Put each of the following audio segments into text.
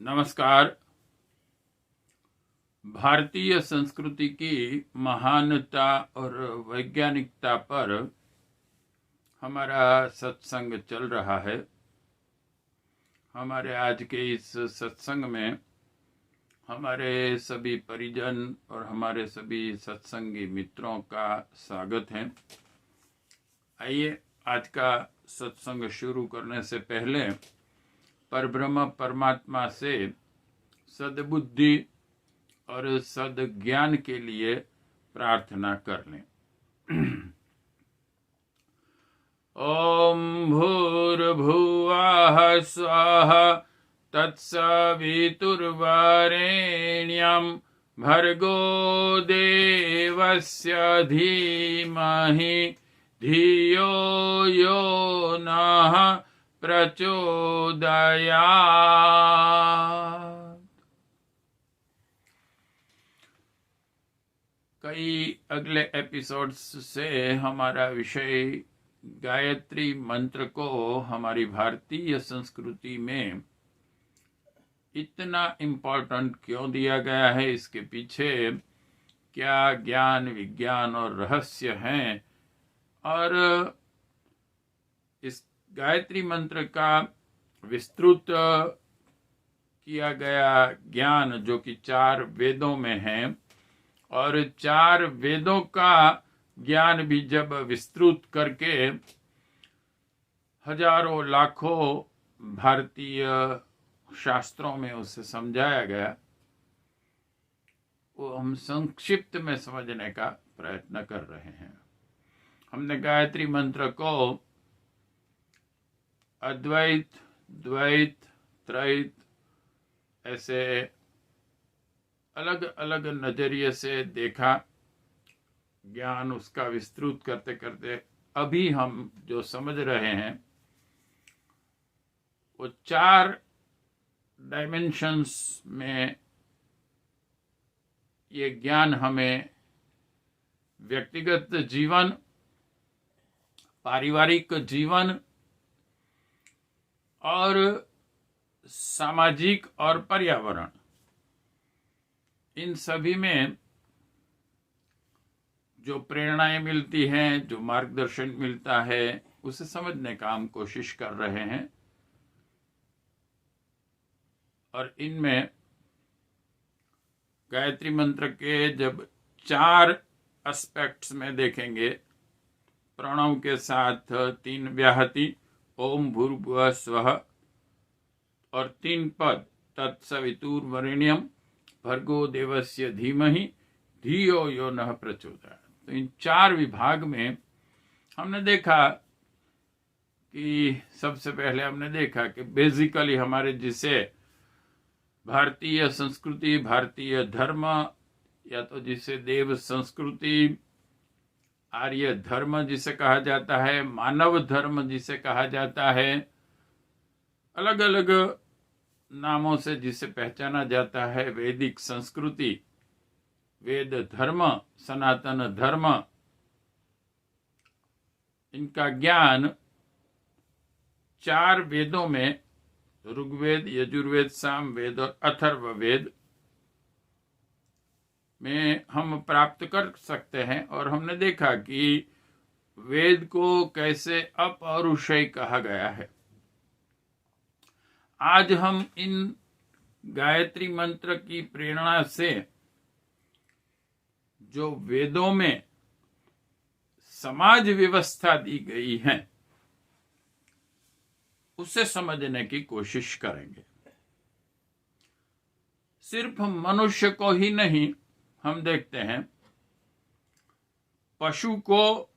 नमस्कार। भारतीय संस्कृति की महानता और वैज्ञानिकता पर हमारा सत्संग चल रहा है। हमारे आज के इस सत्संग में हमारे सभी परिजन और हमारे सभी सत्संगी मित्रों का स्वागत है। आइए आज का सत्संग शुरू करने से पहले परब्रह्म परमात्मा से सद्बुद्धि और सद्ज्ञान के लिए प्रार्थना कर लें। ओम भूर्भुवः स्वः तत्सवितुर्वरेण्यं भर्गो देवस्य धीमहि धियो यो नः प्रचोदयात्। कई अगले एपिसोड्स से हमारा विषय गायत्री मंत्र को हमारी भारतीय संस्कृति में इतना इम्पोर्टेंट क्यों दिया गया है, इसके पीछे क्या ज्ञान विज्ञान और रहस्य हैं, और इस गायत्री मंत्र का विस्तृत किया गया ज्ञान जो कि 4 वेदों में है, और 4 वेदों का ज्ञान भी जब विस्तृत करके हजारों लाखों भारतीय शास्त्रों में उसे समझाया गया, वो हम संक्षिप्त में समझने का प्रयत्न कर रहे हैं। हमने गायत्री मंत्र को अद्वैत, द्वैत, त्रैत ऐसे अलग अलग नजरिए से देखा। ज्ञान उसका विस्तृत करते करते अभी हम जो समझ रहे हैं वो 4 डायमेंशंस में ये ज्ञान हमें व्यक्तिगत जीवन, पारिवारिक जीवन और सामाजिक और पर्यावरण, इन सभी में जो प्रेरणाएं मिलती हैं, जो मार्गदर्शन मिलता है, उसे समझने का हम कोशिश कर रहे हैं। और इनमें गायत्री मंत्र के जब 4 एस्पेक्ट्स में देखेंगे, प्रणव के साथ 3 व्याहति ओम भूर्भुवः स्वः और 3 पद तत्सवितुर्वरेण्यं भर्गो देवस्य धीमहि धियो यो नः प्रचोदयात्। तो इन 4 विभाग में हमने देखा कि सबसे पहले हमने देखा कि बेसिकली हमारे जिसे भारतीय संस्कृति, भारतीय धर्म, या तो जिसे देव संस्कृति, आर्य धर्म जिसे कहा जाता है, मानव धर्म जिसे कहा जाता है, अलग अलग नामों से जिसे पहचाना जाता है, वैदिक संस्कृति, वेद धर्म, सनातन धर्म, इनका ज्ञान 4 वेदों में, ऋग्वेद, यजुर्वेद, सामवेद और अथर्ववेद में हम प्राप्त कर सकते हैं। और हमने देखा कि वेद को कैसे अपौरुषेय कहा गया है। आज हम इन गायत्री मंत्र की प्रेरणा से जो वेदों में समाज व्यवस्था दी गई है उसे समझने की कोशिश करेंगे। सिर्फ मनुष्य को ही नहीं, हम देखते हैं पशु को,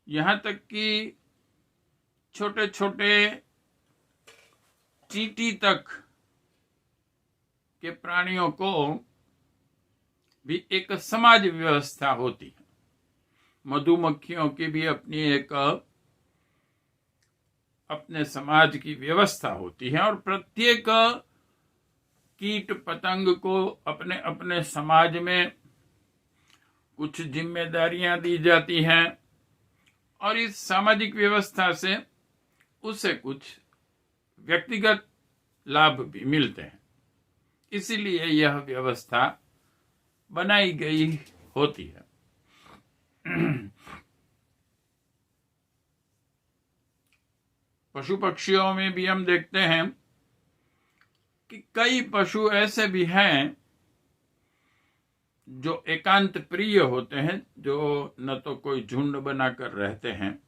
यहां तक कि छोटे छोटे चींटी तक के प्राणियों को भी एक समाज व्यवस्था होती है। मधुमक्खियों की भी अपनी एक अपने समाज की व्यवस्था होती है, और प्रत्येक कीट पतंग को अपने अपने समाज में कुछ जिम्मेदारियां दी जाती हैं, और इस सामाजिक व्यवस्था से उसे कुछ व्यक्तिगत लाभ भी मिलते हैं। इसीलिए यह व्यवस्था बनाई गई होती है। पशु पक्षियों में भी हम देखते हैं कि कई पशु ऐसे भी हैं जो एकांत प्रिय होते हैं, जो न तो कोई झुंड बनाकर रहते हैं,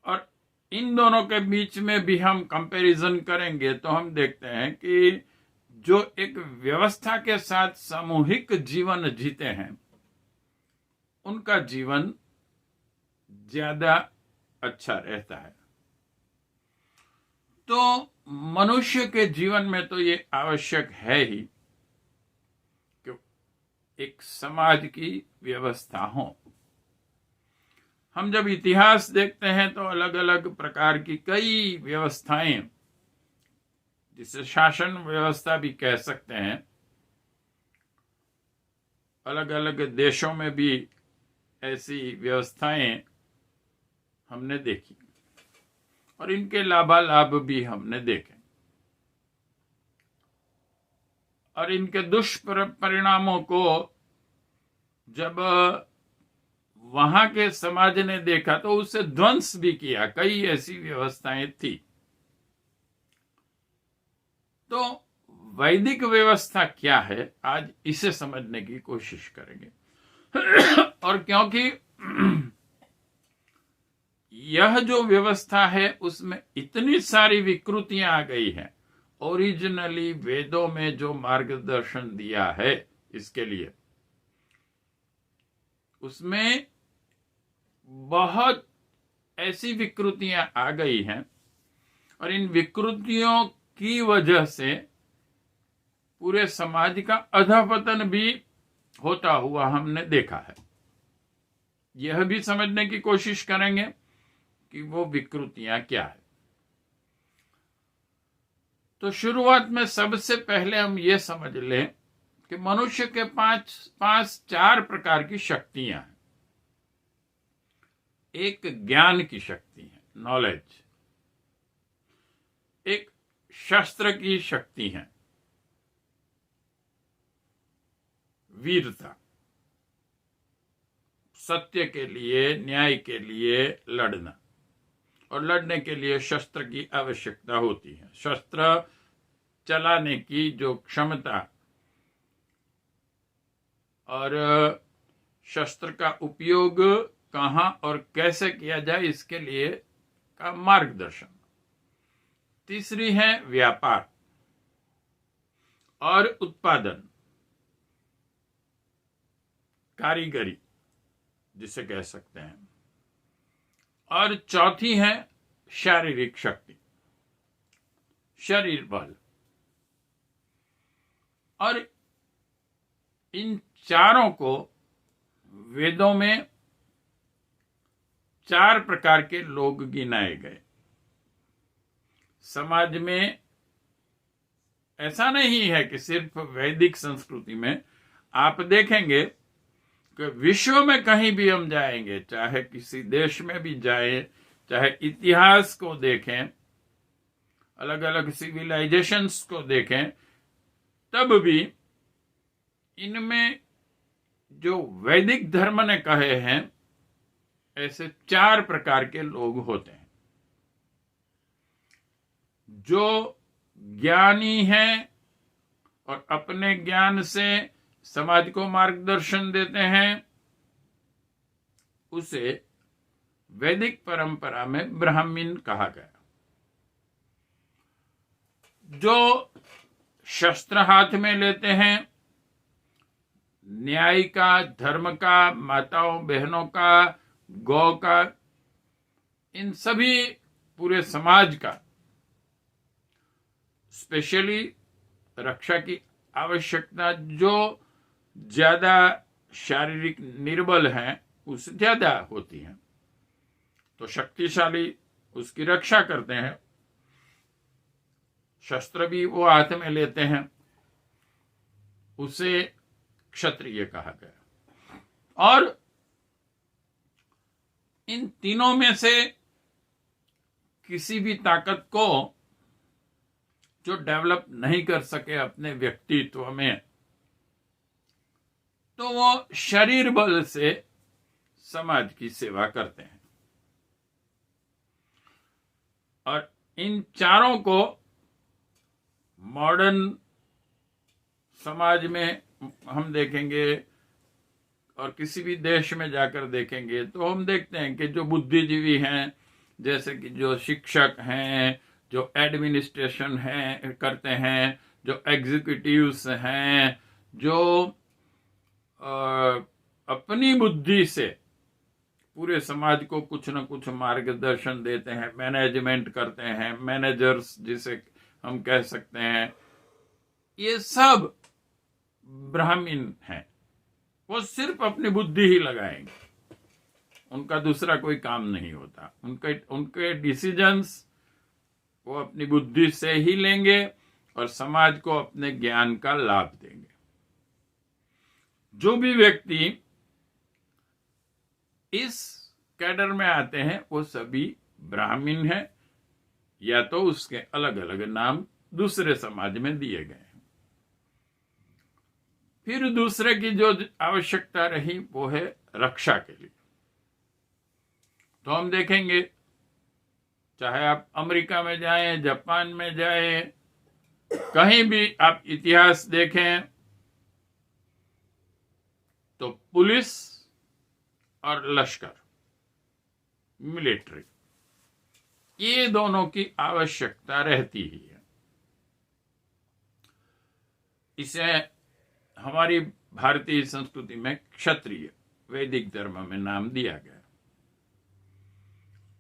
और इन दोनों के बीच में भी हम कंपैरिजन करेंगे तो हम देखते हैं कि जो एक व्यवस्था के साथ सामूहिक जीवन जीते हैं उनका जीवन ज्यादा अच्छा रहता है। तो मनुष्य के जीवन में तो ये आवश्यक है ही कि एक समाज की व्यवस्था हो। हम जब इतिहास देखते हैं तो अलग अलग प्रकार की कई व्यवस्थाएं, जिसे शासन व्यवस्था भी कह सकते हैं, अलग अलग देशों में भी ऐसी व्यवस्थाएं हमने देखी और इनके लाभालाभ भी हमने देखे और इनके दुष्परिणामों को जब वहां के समाज ने देखा तो उसे ध्वंस भी किया। कई ऐसी व्यवस्थाएं थी। तो वैदिक व्यवस्था क्या है, आज इसे समझने की कोशिश करेंगे। और क्योंकि यह जो व्यवस्था है उसमें इतनी सारी विकृतियां आ गई हैं, ओरिजिनली वेदों में जो मार्गदर्शन दिया है इसके लिए, उसमें बहुत ऐसी विकृतियां आ गई हैं और इन विकृतियों की वजह से पूरे समाज का अधःपतन भी होता हुआ हमने देखा है। यह भी समझने की कोशिश करेंगे कि वो विकृतियां क्या है। तो शुरुआत में सबसे पहले हम ये समझ लें कि मनुष्य के पास चार प्रकार की शक्तियां हैं। एक ज्ञान की शक्ति है, नॉलेज। एक शस्त्र की शक्ति है, वीरता, सत्य के लिए, न्याय के लिए लड़ना, और लड़ने के लिए शस्त्र की आवश्यकता होती है। शस्त्र चलाने की जो क्षमता और शस्त्र का उपयोग कहां और कैसे किया जाए इसके लिए का मार्गदर्शन। तीसरी है व्यापार और उत्पादन, कारीगरी जिसे कह सकते हैं। और चौथी है शारीरिक शक्ति, शरीर बल। और इन चारों को वेदों में चार प्रकार के लोग गिनाए गए। समाज में ऐसा नहीं है कि सिर्फ वैदिक संस्कृति में, आप देखेंगे कि विश्व में कहीं भी हम जाएंगे, चाहे किसी देश में भी जाए, चाहे इतिहास को देखें, अलग अलग सिविलाइजेशंस को देखें, तब भी इनमें जो वैदिक धर्म ने कहे हैं ऐसे चार प्रकार के लोग होते हैं। जो ज्ञानी हैं और अपने ज्ञान से समाज को मार्गदर्शन देते हैं, उसे वैदिक परंपरा में ब्राह्मण कहा गया। जो शस्त्र हाथ में लेते हैं, न्याय का, धर्म का, माताओं बहनों का, गौ का, इन सभी पूरे समाज का, स्पेशली रक्षा की आवश्यकता जो ज्यादा शारीरिक निर्बल हैं उससे ज्यादा होती है, तो शक्तिशाली उसकी रक्षा करते हैं। शस्त्र भी वो हाथ में लेते हैं, उसे क्षत्रिय कहा गया। और इन तीनों में से किसी भी ताकत को जो डेवलप नहीं कर सके अपने व्यक्तित्व में, तो वो शरीर बल से समाज की सेवा करते हैं। और इन चारों को मॉडर्न समाज में हम देखेंगे और किसी भी देश में जाकर देखेंगे तो हम देखते हैं कि जो बुद्धिजीवी हैं, जैसे कि जो शिक्षक हैं, जो एडमिनिस्ट्रेशन हैं करते हैं, जो एग्जीक्यूटिव्स हैं, जो अपनी बुद्धि से पूरे समाज को कुछ न कुछ मार्गदर्शन देते हैं, मैनेजमेंट करते हैं, मैनेजर्स जिसे हम कह सकते हैं, ये सब ब्राह्मण हैं। वो सिर्फ अपनी बुद्धि ही लगाएंगे, उनका दूसरा कोई काम नहीं होता। उनके डिसीजंस वो अपनी बुद्धि से ही लेंगे और समाज को अपने ज्ञान का लाभ देंगे। जो भी व्यक्ति इस कैडर में आते हैं वो सभी ब्राह्मण हैं, या तो उसके अलग अलग नाम दूसरे समाज में दिए गए हैं। फिर दूसरे की जो आवश्यकता रही वो है रक्षा के लिए। तो हम देखेंगे, चाहे आप अमेरिका में जाएं, जापान में जाएं, कहीं भी आप इतिहास देखें, तो पुलिस और लश्कर, मिलिट्री, ये दोनों की आवश्यकता रहती ही है। इसे हमारी भारतीय संस्कृति में क्षत्रिय, वैदिक धर्म में नाम दिया गया।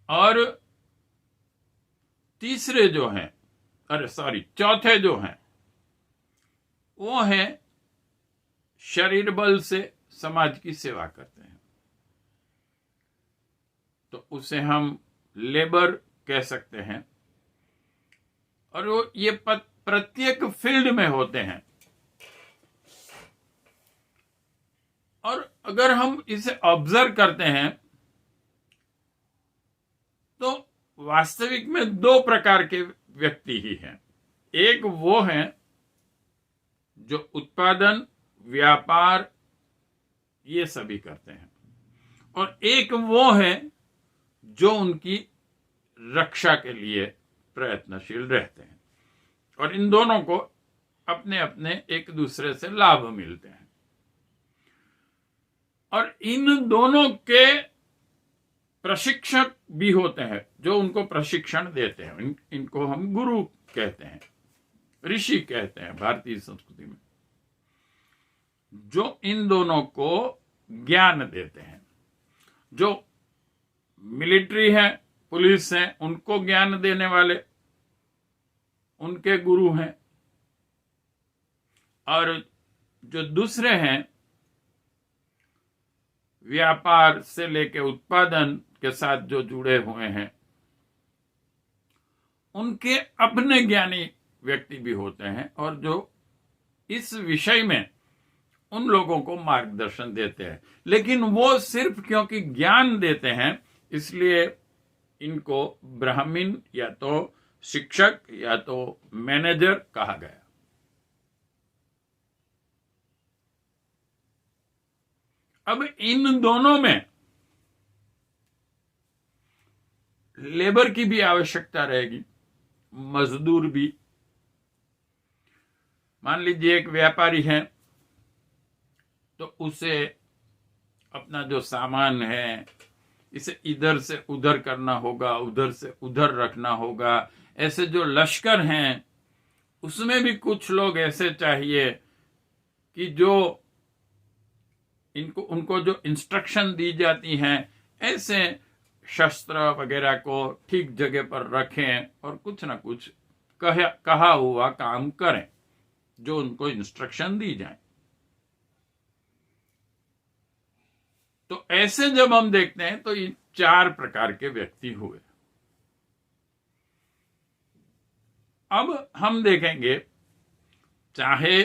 और तीसरे जो हैं, चौथे जो हैं, वो हैं शरीर बल से समाज की सेवा करते हैं। तो उसे हम लेबर कह सकते हैं। और वो ये प्रत्येक फील्ड में होते हैं। और अगर हम इसे ऑब्जर्व करते हैं तो वास्तविक में दो प्रकार के व्यक्ति ही हैं। एक वो हैं जो उत्पादन, व्यापार ये सभी करते हैं, और एक वो है जो उनकी रक्षा के लिए प्रयत्नशील रहते हैं। और इन दोनों को अपने अपने एक दूसरे से लाभ मिलते हैं। और इन दोनों के प्रशिक्षक भी होते हैं जो उनको प्रशिक्षण देते हैं। इनको हम गुरु कहते हैं, ऋषि कहते हैं भारतीय संस्कृति में, जो इन दोनों को ज्ञान देते हैं। जो मिलिट्री है, पुलिस है, उनको ज्ञान देने वाले उनके गुरु हैं। और जो दूसरे हैं, व्यापार से लेके उत्पादन के साथ जो जुड़े हुए हैं, उनके अपने ज्ञानी व्यक्ति भी होते हैं, और जो इस विषय में उन लोगों को मार्गदर्शन देते हैं। लेकिन वो सिर्फ क्योंकि ज्ञान देते हैं इसलिए इनको ब्राह्मण या तो शिक्षक या तो मैनेजर कहा गया। अब इन दोनों में लेबर की भी आवश्यकता रहेगी, मजदूर भी। मान लीजिए एक व्यापारी है, तो उसे अपना जो सामान है इसे इधर से उधर करना होगा, उधर से उधर रखना होगा। ऐसे जो लश्कर हैं उसमें भी कुछ लोग ऐसे चाहिए कि जो उनको जो इंस्ट्रक्शन दी जाती हैं ऐसे शस्त्र वगैरह को ठीक जगह पर रखें और कुछ ना कुछ कहा हुआ काम करें जो उनको इंस्ट्रक्शन दी जाए। तो ऐसे जब हम देखते हैं तो ये चार प्रकार के व्यक्ति हुए। अब हम देखेंगे, चाहे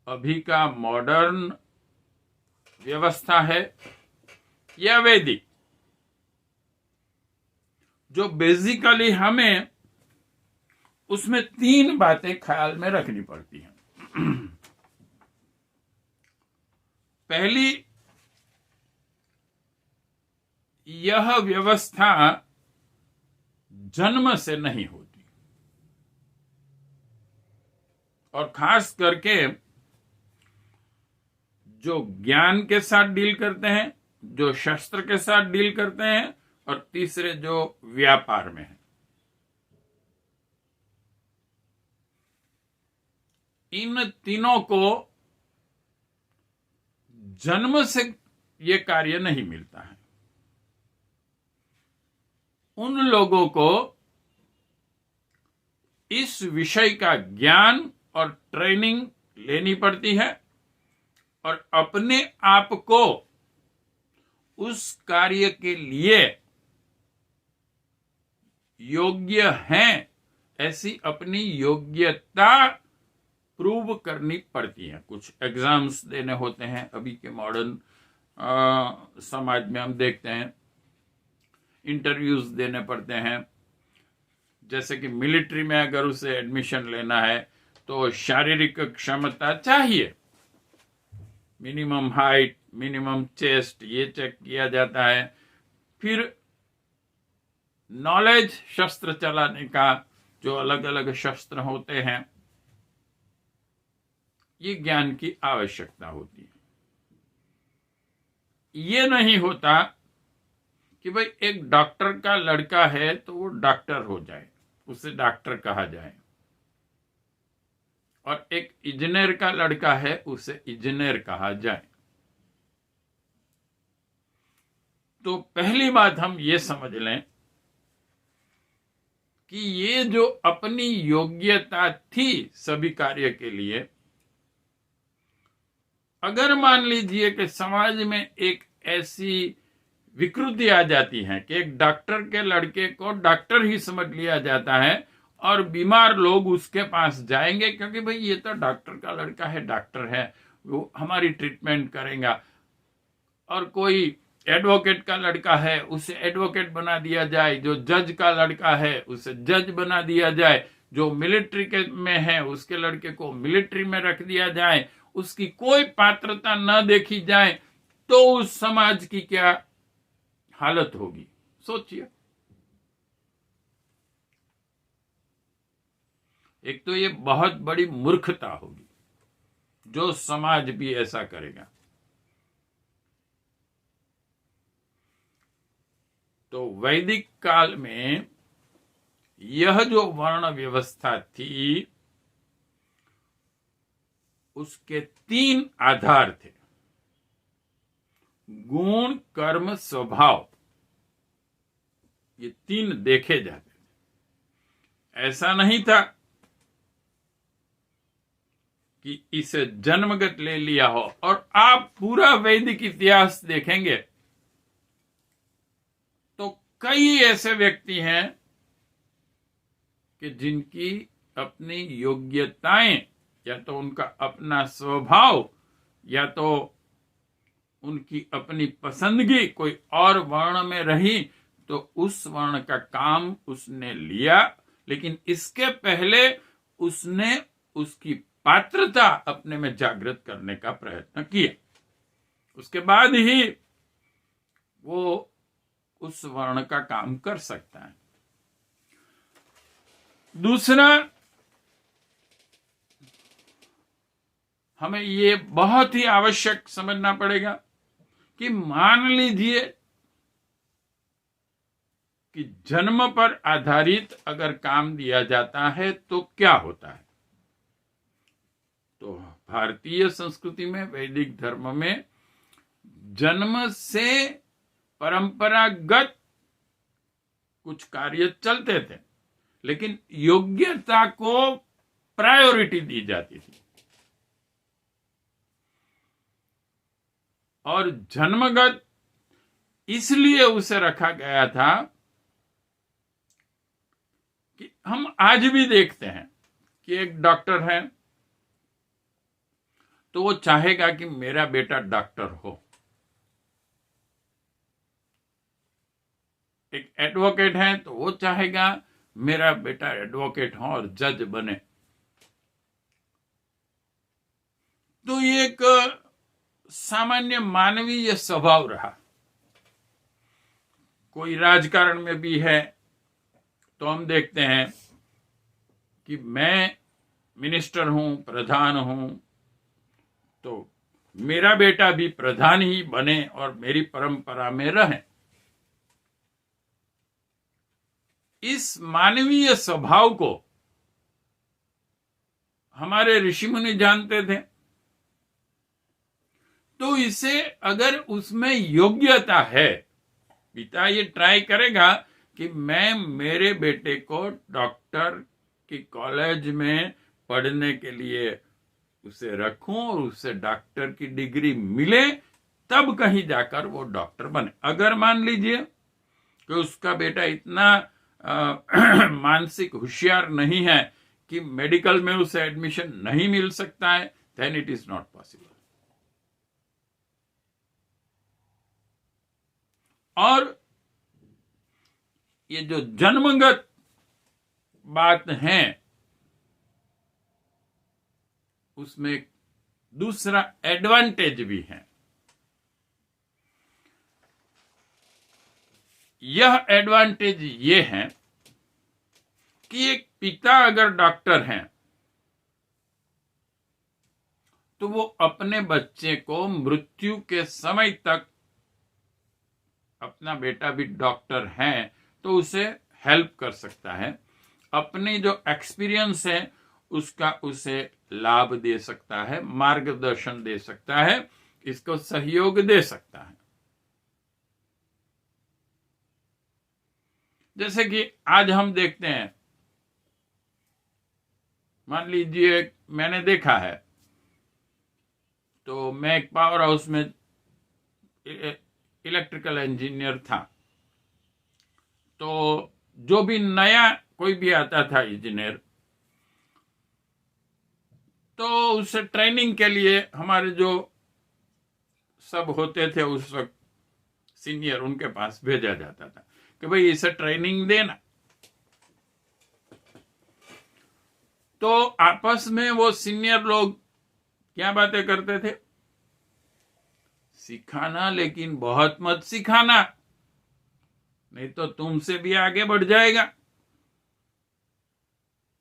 अभी का मॉडर्न व्यवस्था है या वैदिक, जो बेसिकली हमें उसमें 3 बातें ख्याल में रखनी पड़ती हैं। पहली, यह व्यवस्था जन्म से नहीं होती, और खास करके जो ज्ञान के साथ डील करते हैं, जो शस्त्र के साथ डील करते हैं, और तीसरे जो व्यापार में है। इन तीनों को जन्म से ये कार्य नहीं मिलता है। उन लोगों को इस विषय का ज्ञान और ट्रेनिंग लेनी पड़ती है, और अपने आप को उस कार्य के लिए योग्य हैं, ऐसी अपनी योग्यता प्रूव करनी पड़ती है। कुछ एग्जाम्स देने होते हैं। अभी के मॉडर्न समाज में हम देखते हैं इंटरव्यूज देने पड़ते हैं। जैसे कि मिलिट्री में अगर उसे एडमिशन लेना है तो शारीरिक क्षमता चाहिए, मिनिमम हाइट, मिनिमम चेस्ट, ये चेक किया जाता है। फिर नॉलेज शस्त्र चलाने का, जो अलग अलग शस्त्र होते हैं, ये ज्ञान की आवश्यकता होती है। ये नहीं होता कि भाई एक डॉक्टर का लड़का है तो वो डॉक्टर हो जाए, उसे डॉक्टर कहा जाए, और एक इंजीनियर का लड़का है उसे इंजीनियर कहा जाए। तो पहली बात हम ये समझ लें कि ये जो अपनी योग्यता थी सभी कार्य के लिए, अगर मान लीजिए कि समाज में एक ऐसी विकृति आ जाती है कि एक डॉक्टर के लड़के को डॉक्टर ही समझ लिया जाता है, और बीमार लोग उसके पास जाएंगे क्योंकि भाई ये तो डॉक्टर का लड़का है, डॉक्टर है, वो हमारी ट्रीटमेंट करेगा। और कोई एडवोकेट का लड़का है उसे एडवोकेट बना दिया जाए, जो जज का लड़का है उसे जज बना दिया जाए, जो मिलिट्री के में है उसके लड़के को मिलिट्री में रख दिया जाए, उसकी कोई पात्रता न देखी जाए, तो उस समाज की क्या हालत होगी, सोचिए। एक तो ये बहुत बड़ी मूर्खता होगी जो समाज भी ऐसा करेगा। तो वैदिक काल में यह जो वर्ण व्यवस्था थी उसके 3 आधार थे, गुण, कर्म, स्वभाव। ये 3 देखे जाते थे। ऐसा नहीं था कि इसे जन्मगत ले लिया हो। और आप पूरा वैदिक इतिहास देखेंगे तो कई ऐसे व्यक्ति हैं कि जिनकी अपनी योग्यताएं, या तो उनका अपना स्वभाव, या तो उनकी अपनी पसंदगी कोई और वर्ण में रही तो उस वर्ण का काम उसने लिया, लेकिन इसके पहले उसने उसकी पात्रता अपने में जागृत करने का प्रयत्न किया। उसके बाद ही वो उस वर्ण का काम कर सकता है। दूसरा, हमें ये बहुत ही आवश्यक समझना पड़ेगा कि मान लीजिए कि जन्म पर आधारित अगर काम दिया जाता है तो क्या होता है। तो भारतीय संस्कृति में, वैदिक धर्म में जन्म से परंपरागत कुछ कार्य चलते थे, लेकिन योग्यता को प्रायोरिटी दी जाती थी। और जन्मगत इसलिए उसे रखा गया था कि हम आज भी देखते हैं कि एक डॉक्टर है तो वो चाहेगा कि मेरा बेटा डॉक्टर हो। एक एडवोकेट है तो वो चाहेगा मेरा बेटा एडवोकेट हो और जज बने। तो ये एक सामान्य मानवीय स्वभाव रहा। कोई राजकारण में भी है तो हम देखते हैं कि मैं मिनिस्टर हूं, प्रधान हूं, तो मेरा बेटा भी प्रधान ही बने और मेरी परंपरा में रहे। इस मानवीय स्वभाव को हमारे ऋषि मुनि जानते थे। तो इसे अगर उसमें योग्यता है, पिता ये ट्राई करेगा कि मैं मेरे बेटे को डॉक्टर की कॉलेज में पढ़ने के लिए उसे रखूं और उसे डॉक्टर की डिग्री मिले, तब कहीं जाकर वो डॉक्टर बने। अगर मान लीजिए कि उसका बेटा इतना मानसिक होशियार नहीं है कि मेडिकल में उसे एडमिशन नहीं मिल सकता है, then it is not possible. और ये जो जन्मगत बात है, उसमें दूसरा एडवांटेज भी है। यह एडवांटेज ये है कि एक पिता अगर डॉक्टर हैं तो वो अपने बच्चे को मृत्यु के समय तक, अपना बेटा भी डॉक्टर है तो उसे हेल्प कर सकता है, अपनी जो एक्सपीरियंस है उसका उसे लाभ दे सकता है, मार्गदर्शन दे सकता है, इसको सहयोग दे सकता है। जैसे कि आज हम देखते हैं, मान लीजिए मैंने देखा है, तो मैं एक पावर हाउस में इलेक्ट्रिकल इंजीनियर था। तो जो भी नया कोई भी आता था इंजीनियर, तो उसे ट्रेनिंग के लिए हमारे जो सब होते थे उस वक्त सीनियर, उनके पास भेजा जाता था कि भाई इसे ट्रेनिंग देना। तो आपस में वो सीनियर लोग क्या बातें करते थे, सिखाना लेकिन बहुत मत सिखाना, नहीं तो तुमसे भी आगे बढ़ जाएगा।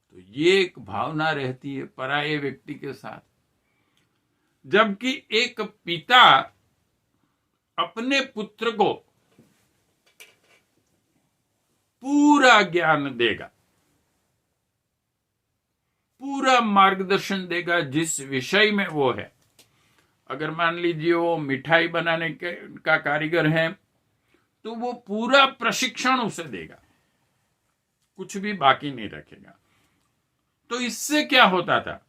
तो ये एक भावना रहती है पराये व्यक्ति के साथ। जबकि एक पिता अपने पुत्र को पूरा ज्ञान देगा, पूरा मार्गदर्शन देगा जिस विषय में वो है। अगर मान लीजिए वो मिठाई बनाने का कारीगर है तो वो पूरा प्रशिक्षण उसे देगा, कुछ भी बाकी नहीं रखेगा। तो इससे क्या होता था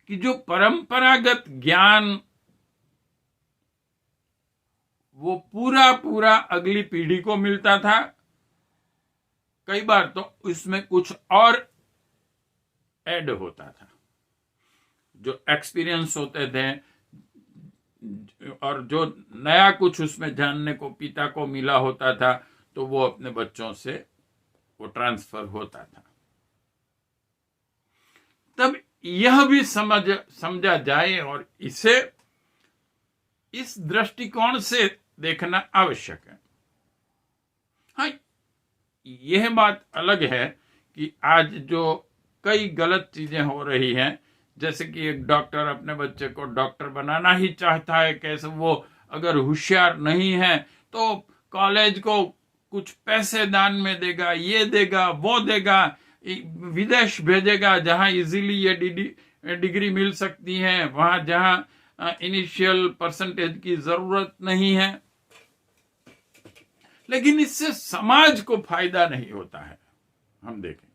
कि जो परंपरागत ज्ञान वो पूरा पूरा अगली पीढ़ी को मिलता था, कई बार तो इसमें कुछ और ऐड होता था, जो एक्सपीरियंस होते थे और जो नया कुछ उसमें जानने को पिता को मिला होता था, तो वो अपने बच्चों से वो ट्रांसफर होता था। तब यह भी समझा जाए और इसे इस दृष्टिकोण से देखना आवश्यक है। हाँ, यह बात अलग है कि आज जो कई गलत चीजें हो रही हैं, जैसे कि एक डॉक्टर अपने बच्चे को डॉक्टर बनाना ही चाहता है, कैसे वो अगर होशियार नहीं है तो कॉलेज को कुछ पैसे दान में देगा, ये देगा, वो देगा, विदेश भेजेगा जहां इजीली ये डिग्री मिल सकती है, वहां जहां इनिशियल परसेंटेज की जरूरत नहीं है। लेकिन इससे समाज को फायदा नहीं होता है। हम देखें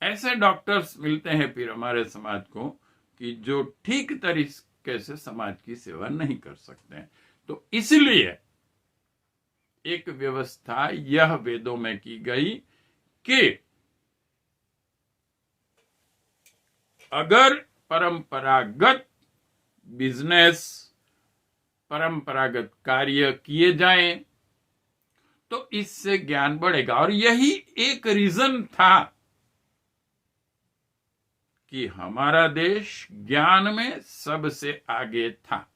ऐसे डॉक्टर्स मिलते हैं फिर हमारे समाज को कि जो ठीक तरीके से समाज की सेवा नहीं कर सकते हैं। तो इसलिए एक व्यवस्था यह वेदों में की गई कि अगर परंपरागत बिजनेस, परंपरागत कार्य किए जाएं तो इससे ज्ञान बढ़ेगा। और यही एक रीजन था कि हमारा देश ज्ञान में सबसे आगे था,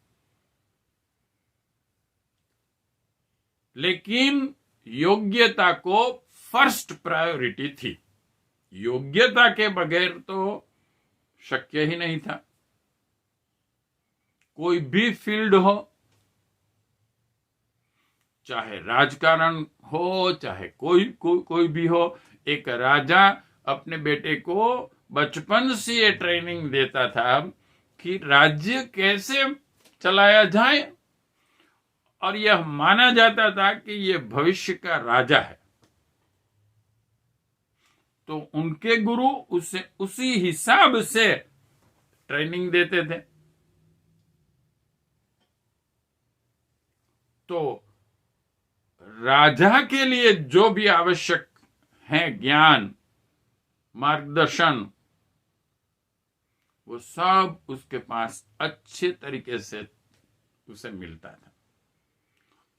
लेकिन योग्यता को फर्स्ट प्रायोरिटी थी। योग्यता के बगैर तो शक्य ही नहीं था। कोई भी फील्ड हो, चाहे राजकारण हो, चाहे कोई भी हो, एक राजा अपने बेटे को बचपन से ये ट्रेनिंग देता था कि राज्य कैसे चलाया जाए, और यह माना जाता था कि यह भविष्य का राजा है। तो उनके गुरु उसे उसी हिसाब से ट्रेनिंग देते थे। तो राजा के लिए जो भी आवश्यक है ज्ञान, मार्गदर्शन, वो सब उसके पास अच्छे तरीके से उसे मिलता था।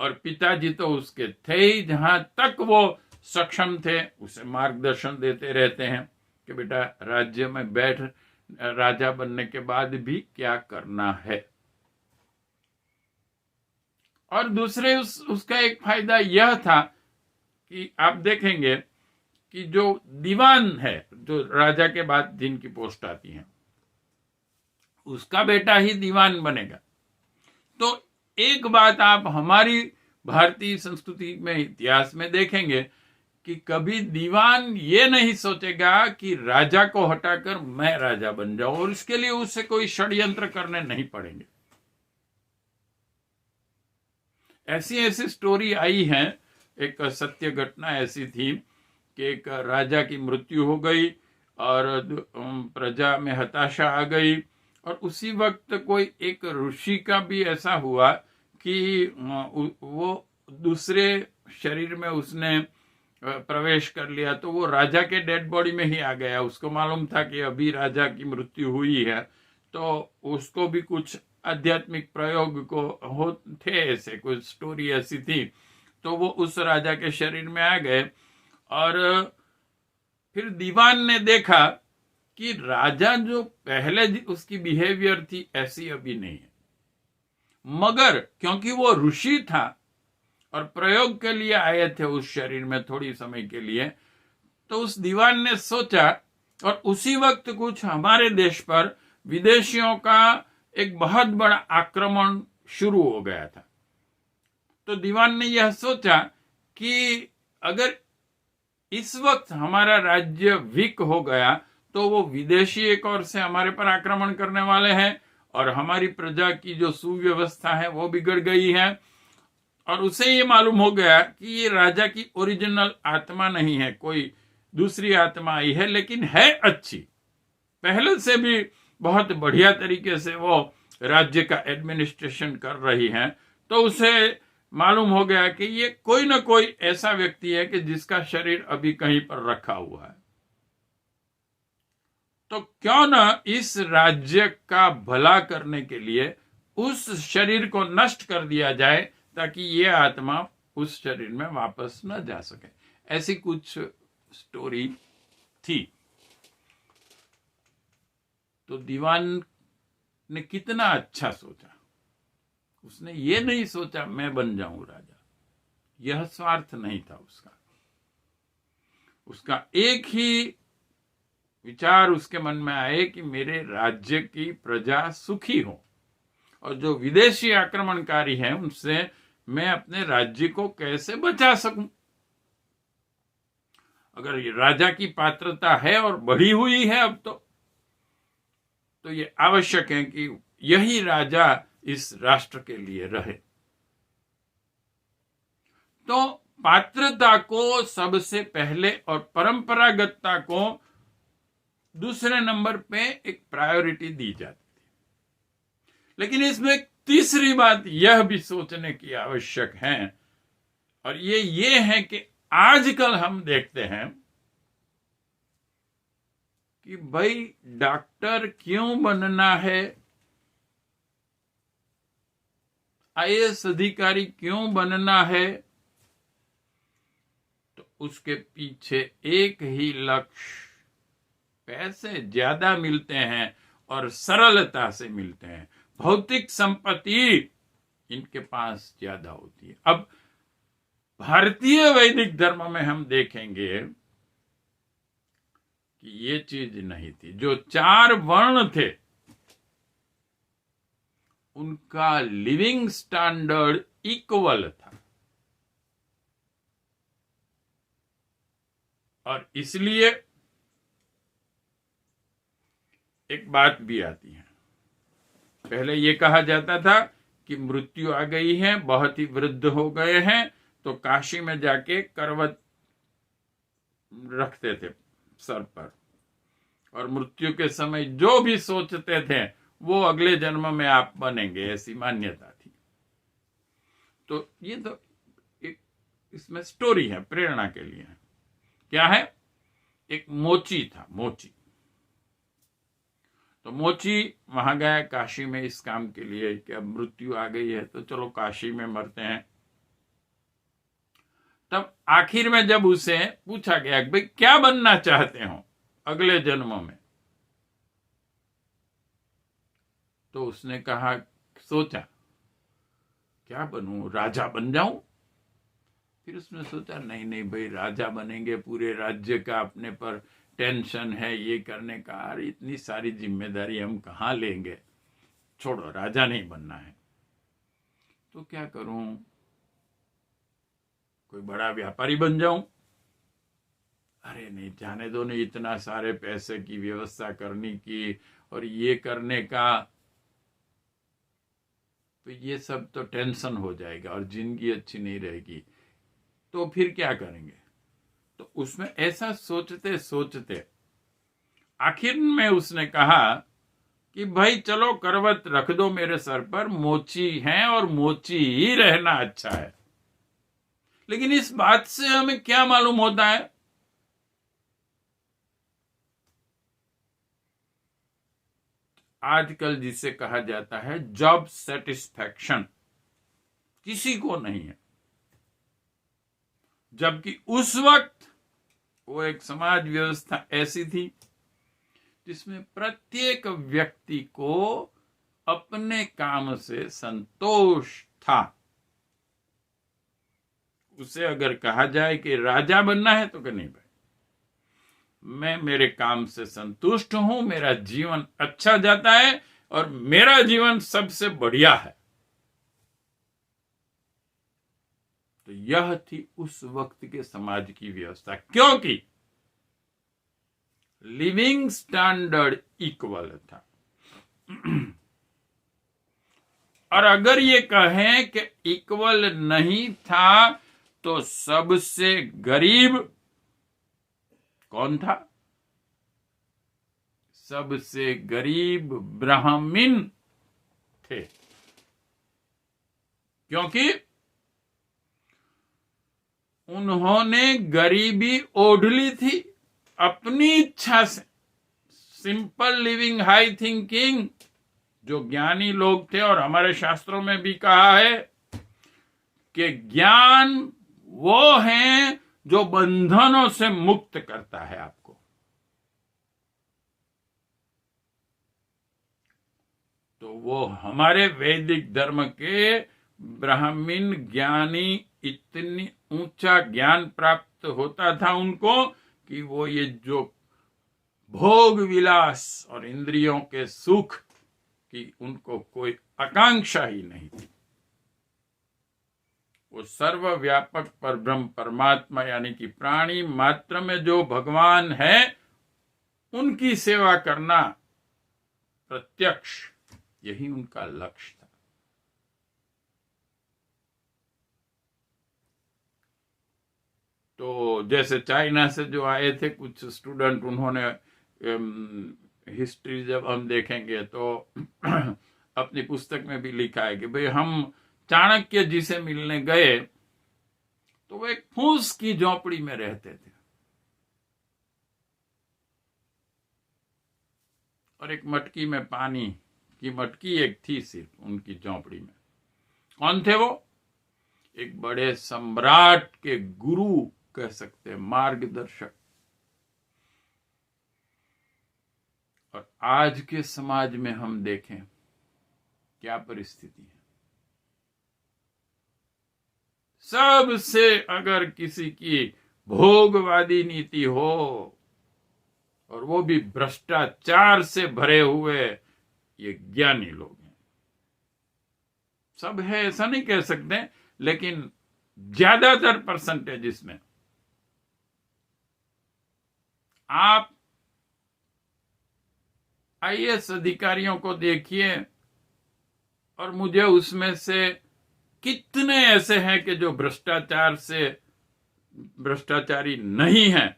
और पिताजी तो उसके थे ही, जहां तक वो सक्षम थे उसे मार्गदर्शन देते रहते हैं कि बेटा राज्य में बैठ, राजा बनने के बाद भी क्या करना है। और दूसरे उसका एक फायदा यह था कि आप देखेंगे कि जो दीवान है, जो राजा के बाद जिनकी पोस्ट आती है, उसका बेटा ही दीवान बनेगा। तो एक बात आप हमारी भारतीय संस्कृति में, इतिहास में देखेंगे कि कभी दीवान ये नहीं सोचेगा कि राजा को हटाकर मैं राजा बन जाऊं, और इसके लिए उसे कोई षड्यंत्र करने नहीं पड़ेंगे। ऐसी ऐसी स्टोरी आई है। एक सत्य घटना ऐसी थी कि एक राजा की मृत्यु हो गई और प्रजा में हताशा आ गई, और उसी वक्त कोई एक ऋषि का भी ऐसा हुआ कि वो दूसरे शरीर में उसने प्रवेश कर लिया, तो वो राजा के डेड बॉडी में ही आ गया। उसको मालूम था कि अभी राजा की मृत्यु हुई है, तो उसको भी कुछ आध्यात्मिक प्रयोग को हो थे, ऐसे कुछ स्टोरी ऐसी थी। तो वो उस राजा के शरीर में आ गए, और फिर दीवान ने देखा कि राजा जो पहले उसकी बिहेवियर थी ऐसी अभी नहीं है, मगर क्योंकि वो ऋषि था और प्रयोग के लिए आए थे उस शरीर में थोड़ी समय के लिए, तो उस दीवान ने सोचा, और उसी वक्त कुछ हमारे देश पर विदेशियों का एक बहुत बड़ा आक्रमण शुरू हो गया था। तो दीवान ने यह सोचा कि अगर इस वक्त हमारा राज्य वीक हो गया तो वो विदेशी एक और से हमारे पर आक्रमण करने वाले हैं, और हमारी प्रजा की जो सुव्यवस्था है वो बिगड़ गई है। और उसे ये मालूम हो गया कि ये राजा की ओरिजिनल आत्मा नहीं है, कोई दूसरी आत्मा आई है, लेकिन है अच्छी, पहले से भी बहुत बढ़िया तरीके से वो राज्य का एडमिनिस्ट्रेशन कर रही हैं। तो उसे मालूम हो गया कि ये कोई ना कोई ऐसा व्यक्ति है कि जिसका शरीर अभी कहीं पर रखा हुआ है, तो क्यों ना इस राज्य का भला करने के लिए उस शरीर को नष्ट कर दिया जाए, ताकि ये आत्मा उस शरीर में वापस न जा सके। ऐसी कुछ स्टोरी थी। तो दीवान ने कितना अच्छा सोचा, उसने ये नहीं सोचा मैं बन जाऊं राजा, यह स्वार्थ नहीं था उसका। उसका एक ही विचार उसके मन में आए कि मेरे राज्य की प्रजा सुखी हो, और जो विदेशी आक्रमणकारी हैं उनसे मैं अपने राज्य को कैसे बचा सकूं। अगर ये राजा की पात्रता है और बढ़ी हुई है अब तो ये आवश्यक है कि यही राजा इस राष्ट्र के लिए रहे। तो पात्रता को सबसे पहले और परंपरागतता को दूसरे नंबर पे एक प्रायोरिटी दी जाती है। लेकिन इसमें तीसरी बात यह भी सोचने की आवश्यक है, और ये है कि आजकल हम देखते हैं कि भाई डॉक्टर क्यों बनना है, आईएएस अधिकारी क्यों बनना है, उसके पीछे एक ही लक्ष्य, पैसे ज्यादा मिलते हैं और सरलता से मिलते हैं, भौतिक संपत्ति इनके पास ज्यादा होती है। अब भारतीय वैदिक धर्म में हम देखेंगे कि ये चीज नहीं थी। जो 4 वर्ण थे उनका लिविंग स्टैंडर्ड इक्वल था, और इसलिए एक बात भी आती है। पहले ये कहा जाता था कि मृत्यु आ गई है, बहुत ही वृद्ध हो गए हैं, तो काशी में जाके करवट रखते थे सर पर, और मृत्यु के समय जो भी सोचते थे वो अगले जन्म में आप बनेंगे, ऐसी मान्यता थी। तो ये तो एक इसमें स्टोरी है, प्रेरणा के लिए है। क्या है? एक मोची था, मोची। तो मोची वहां गया काशी में इस काम के लिए कि अब मृत्यु आ गई है तो चलो काशी में मरते हैं। तब आखिर में जब उसे पूछा गया कि भाई क्या बनना चाहते हो अगले जन्म में, तो उसने कहा, सोचा क्या बनूं, राजा बन जाऊं। फिर उसने सोचा नहीं नहीं भाई, राजा बनेंगे, पूरे राज्य का अपने पर टेंशन है, ये करने का, अरे इतनी सारी जिम्मेदारी हम कहाँ लेंगे, छोड़ो, राजा नहीं बनना है। तो क्या करूं, कोई बड़ा व्यापारी बन जाऊं। अरे नहीं, जाने दो, नहीं, इतना सारे पैसे की व्यवस्था करने की और ये करने का, तो ये सब तो टेंशन हो जाएगा और जिंदगी अच्छी नहीं रहेगी। तो फिर क्या करेंगे? तो उसमें ऐसा सोचते सोचते आखिर में उसने कहा कि भाई चलो करवट रख दो मेरे सर पर, मोची है और मोची ही रहना अच्छा है। लेकिन इस बात से हमें क्या मालूम होता है? आजकल जिसे कहा जाता है जॉब सेटिस्फैक्शन, किसी को नहीं है। जबकि उस वक्त वो एक समाज व्यवस्था ऐसी थी जिसमें प्रत्येक व्यक्ति को अपने काम से संतोष था। उसे अगर कहा जाए कि राजा बनना है तो कि नहीं भाई, मैं मेरे काम से संतुष्ट हूं, मेरा जीवन अच्छा जाता है और मेरा जीवन सबसे बढ़िया है। तो यह थी उस वक्त के समाज की व्यवस्था, क्योंकि लिविंग स्टैंडर्ड इक्वल था। और अगर ये कहें कि इक्वल नहीं था तो सबसे गरीब कौन था? सबसे गरीब ब्राह्मण थे, क्योंकि उन्होंने गरीबी ओढ़ ली थी अपनी इच्छा से। सिंपल लिविंग, हाई थिंकिंग जो ज्ञानी लोग थे, और हमारे शास्त्रों में भी कहा है कि ज्ञान वो है जो बंधनों से मुक्त करता है आपको। तो वो हमारे वैदिक धर्म के ब्राह्मण ज्ञानी इतनी ऊंचा ज्ञान प्राप्त होता था उनको कि वो ये जो भोग विलास और इंद्रियों के सुख की उनको कोई आकांक्षा ही नहीं थी। वो सर्वव्यापक परब्रह्म परमात्मा यानी कि प्राणी मात्र में जो भगवान है उनकी सेवा करना प्रत्यक्ष, यही उनका लक्ष्य था। तो जैसे चाइना से जो आए थे कुछ स्टूडेंट, उन्होंने हिस्ट्री जब हम देखेंगे तो अपनी पुस्तक में भी लिखा है कि भाई हम चाणक्य जी से मिलने गए तो वो एक फूस की झोपड़ी में रहते थे और एक मटकी में पानी की मटकी एक थी सिर्फ उनकी झोपड़ी में। कौन थे वो? एक बड़े सम्राट के गुरु कह सकते हैं, मार्गदर्शक। और आज के समाज में हम देखें क्या परिस्थिति है। सबसे अगर किसी की भोगवादी नीति हो और वो भी भ्रष्टाचार से भरे हुए, ये ज्ञानी लोग हैं। सब है ऐसा नहीं कह सकते, लेकिन ज्यादातर परसेंटेज इसमें। आप आईएएस अधिकारियों को देखिए और मुझे उसमें से कितने ऐसे हैं कि जो भ्रष्टाचारी नहीं हैं,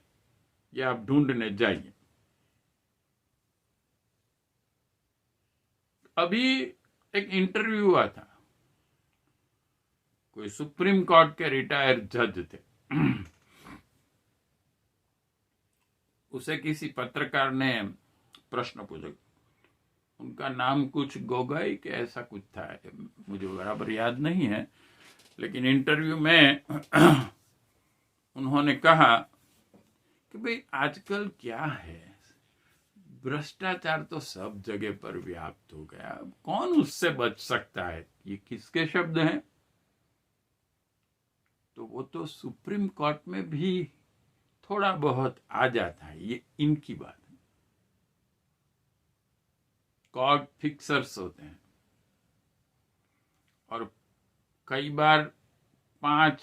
ये आप ढूंढने जाइए। अभी एक इंटरव्यू हुआ था, कोई सुप्रीम कोर्ट के रिटायर्ड जज थे। उसे किसी पत्रकार ने प्रश्न पूछा, उनका नाम कुछ गोगोई के ऐसा कुछ था, मुझे बराबर याद नहीं है, लेकिन इंटरव्यू में उन्होंने कहा कि भाई आजकल क्या है, भ्रष्टाचार तो सब जगह पर व्याप्त हो गया, अब कौन उससे बच सकता है? ये किसके शब्द हैं? तो वो तो सुप्रीम कोर्ट में भी थोड़ा बहुत आ जाता है, ये इनकी बात है। कोर्ट फिक्सर्स होते हैं और कई बार 5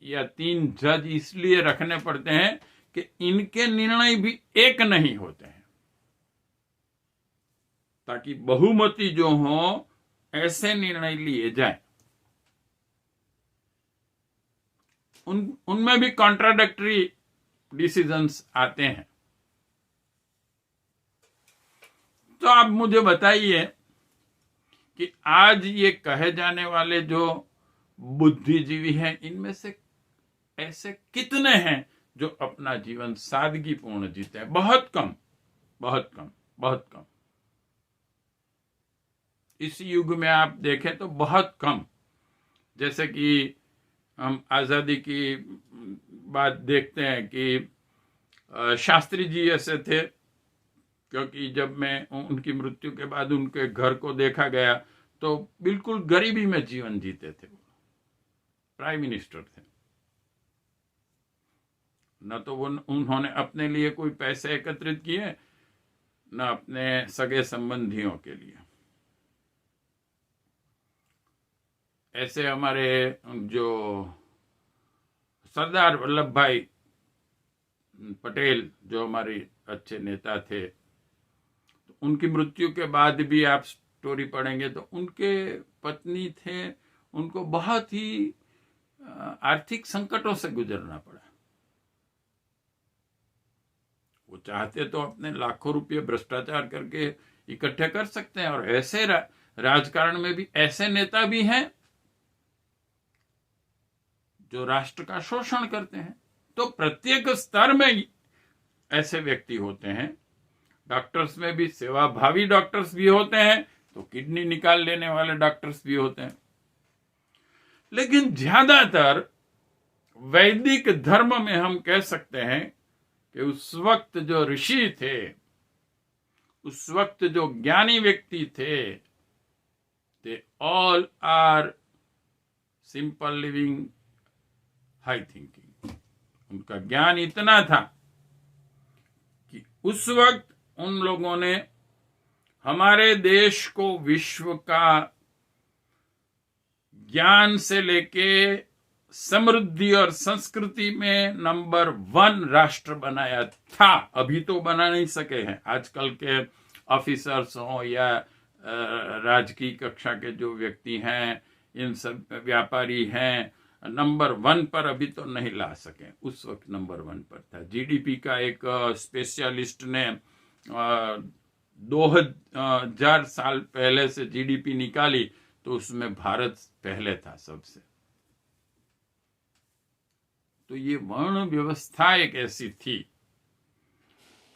या 3 जज इसलिए रखने पड़ते हैं कि इनके निर्णय भी एक नहीं होते हैं, ताकि बहुमती जो हो ऐसे निर्णय लिए जाए। उनमें भी कॉन्ट्राडिक्टरी डिसीजंस आते हैं। तो आप मुझे बताइए कि आज ये कहे जाने वाले जो बुद्धिजीवी हैं, इनमें से ऐसे कितने हैं जो अपना जीवन सादगीपूर्ण जीते हैं? बहुत कम, बहुत कम, बहुत कम। इस युग में आप देखें तो बहुत कम। जैसे कि हम आजादी की बात देखते हैं कि शास्त्री जी ऐसे थे, क्योंकि जब मैं उनकी मृत्यु के बाद उनके घर को देखा गया तो बिल्कुल गरीबी में जीवन जीते थे। प्राइम मिनिस्टर थे, न तो वो उन्होंने अपने लिए कोई पैसे एकत्रित किए, न अपने सगे संबंधियों के लिए। ऐसे हमारे जो सरदार वल्लभ भाई पटेल जो हमारे अच्छे नेता थे, तो उनकी मृत्यु के बाद भी आप स्टोरी पढ़ेंगे तो उनके पत्नी थे, उनको बहुत ही आर्थिक संकटों से गुजरना पड़ा। वो चाहते तो अपने लाखों रुपये भ्रष्टाचार करके इकट्ठे कर सकते हैं, और ऐसे राजकारण में भी ऐसे नेता भी हैं जो राष्ट्र का शोषण करते हैं। तो प्रत्येक स्तर में ऐसे व्यक्ति होते हैं। डॉक्टर्स में भी सेवाभावी डॉक्टर्स भी होते हैं, तो किडनी निकाल लेने वाले डॉक्टर्स भी होते हैं। लेकिन ज्यादातर वैदिक धर्म में हम कह सकते हैं कि उस वक्त जो ऋषि थे, उस वक्त जो ज्ञानी व्यक्ति थे, they all are simple living high thinking. उनका ज्ञान इतना था कि उस वक्त उन लोगों ने हमारे देश को विश्व का ज्ञान से लेके समृद्धि और संस्कृति में नंबर 1 राष्ट्र बनाया था। अभी तो बना नहीं सके हैं, आजकल के ऑफिसर्स हों या राजकीय कक्षा के जो व्यक्ति हैं, इन सब व्यापारी हैं, नंबर 1 पर अभी तो नहीं ला सके। उस वक्त नंबर 1 पर था। जीडीपी का एक स्पेशलिस्ट ने 2000 साल पहले से जीडीपी निकाली तो उसमें भारत पहले था सबसे। तो ये वर्ण व्यवस्था एक ऐसी थी,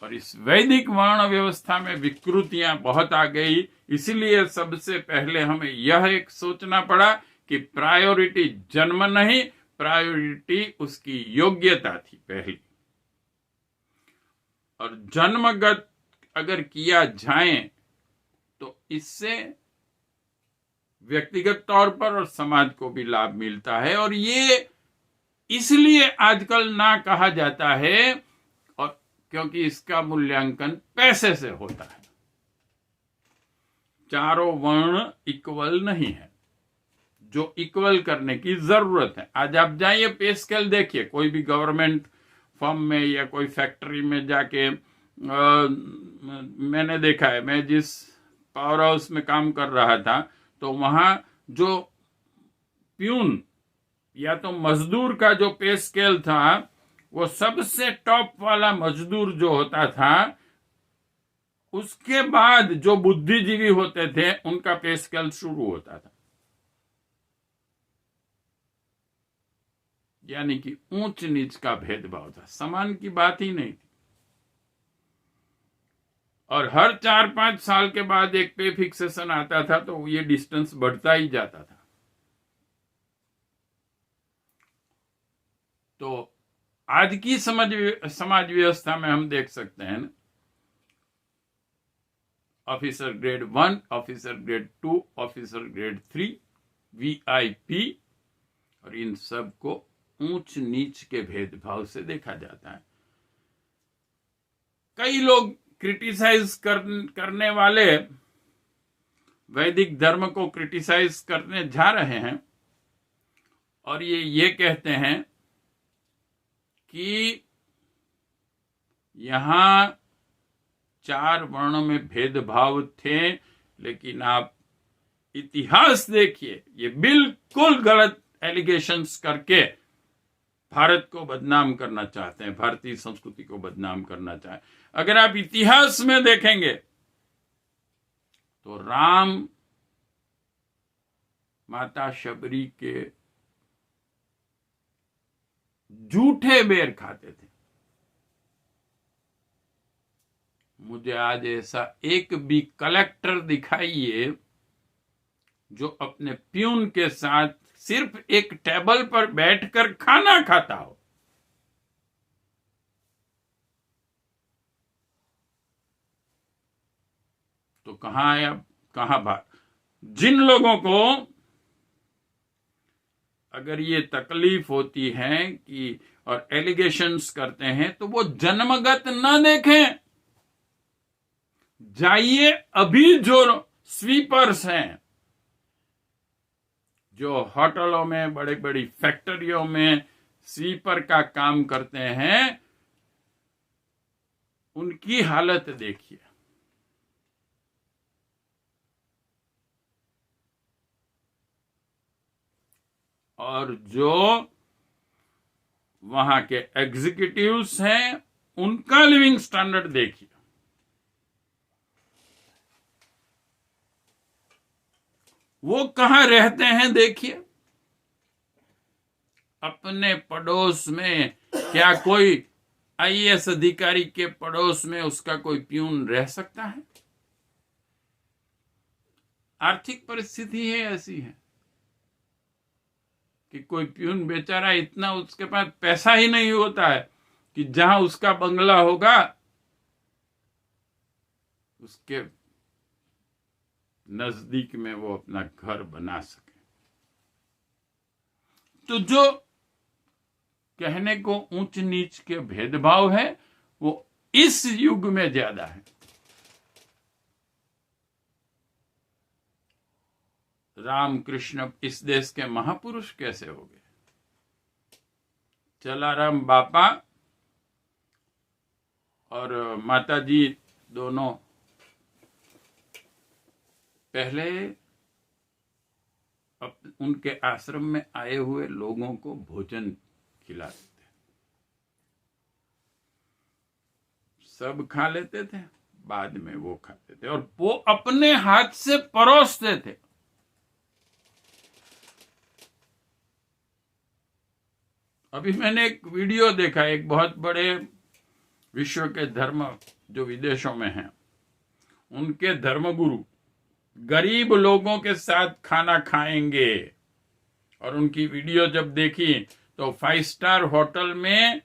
और इस वैदिक वर्ण व्यवस्था में विकृतियां बहुत आ गई। इसलिए सबसे पहले हमें यह एक सोचना पड़ा कि प्रायोरिटी जन्म नहीं, प्रायोरिटी उसकी योग्यता थी पहली। और जन्मगत अगर किया जाए तो इससे व्यक्तिगत तौर पर और समाज को भी लाभ मिलता है। और ये इसलिए आजकल ना कहा जाता है और क्योंकि इसका मूल्यांकन पैसे से होता है। चारों वर्ण इक्वल नहीं है, जो इक्वल करने की जरूरत है। आज आप जाइए पे स्केल देखिए, कोई भी गवर्नमेंट फर्म में या कोई फैक्ट्री में जाके मैंने देखा है, मैं जिस पावर हाउस में काम कर रहा था तो वहां जो प्यून या तो मजदूर का जो पे स्केल था, वो सबसे टॉप वाला मजदूर जो होता था, उसके बाद जो बुद्धिजीवी होते थे उनका पे स्केल शुरू होता था। यानी कि ऊंच नीच का भेदभाव था, समान की बात ही नहीं थी। और हर 4-5 साल के बाद एक पे फिक्सेशन आता था तो ये डिस्टेंस बढ़ता ही जाता था। तो आज की समाज व्यवस्था में हम देख सकते हैं ना, officer grade 1, officer grade 2, officer grade 3, VIP, और इन सब को ऊंच नीच के भेदभाव से देखा जाता है। कई लोग क्रिटिसाइज करने वाले वैदिक धर्म को क्रिटिसाइज करने जा रहे हैं और ये कहते हैं कि यहां 4 वर्णों में भेदभाव थे, लेकिन आप इतिहास देखिए, ये बिल्कुल गलत एलिगेशंस करके भारत को बदनाम करना चाहते हैं, भारतीय संस्कृति को बदनाम करना चाहते हैं। अगर आप इतिहास में देखेंगे तो राम माता शबरी के जूठे बेर खाते थे। मुझे आज ऐसा एक भी कलेक्टर दिखाइए जो अपने प्यून के साथ सिर्फ एक टेबल पर बैठकर खाना खाता हो। तो कहां है अब, कहां बात? जिन लोगों को अगर ये तकलीफ होती है कि और एलिगेशंस करते हैं तो वो जन्मगत न देखें। जाइए अभी जो स्वीपर्स हैं, जो होटलों में, बड़े बड़ी फैक्ट्रियों में स्वीपर का काम करते हैं, उनकी हालत देखिए। और जो वहां के एग्जीक्यूटिव्स हैं, उनका लिविंग स्टैंडर्ड देखिए। वो कहां रहते हैं देखिए। अपने पड़ोस में क्या कोई IAS अधिकारी के पड़ोस में उसका कोई प्यून रह सकता है? आर्थिक परिस्थिति है ऐसी है कि कोई प्यून बेचारा इतना, उसके पास पैसा ही नहीं होता है कि जहां उसका बंगला होगा उसके नजदीक में वो अपना घर बना सके। तो जो कहने को ऊंच नीच के भेदभाव है वो इस युग में ज्यादा है। रामकृष्ण इस देश के महापुरुष कैसे हो गए? चलाराम बापा और माताजी दोनों पहले उनके आश्रम में आए हुए लोगों को भोजन खिलाते थे। सब खा लेते थे, बाद में वो खाते थे और वो अपने हाथ से परोसते थे। अभी मैंने एक वीडियो देखा, एक बहुत बड़े विश्व के धर्म जो विदेशों में हैं, उनके धर्मगुरु गरीब लोगों के साथ खाना खाएंगे। और उनकी वीडियो जब देखी तो 5 स्टार होटल में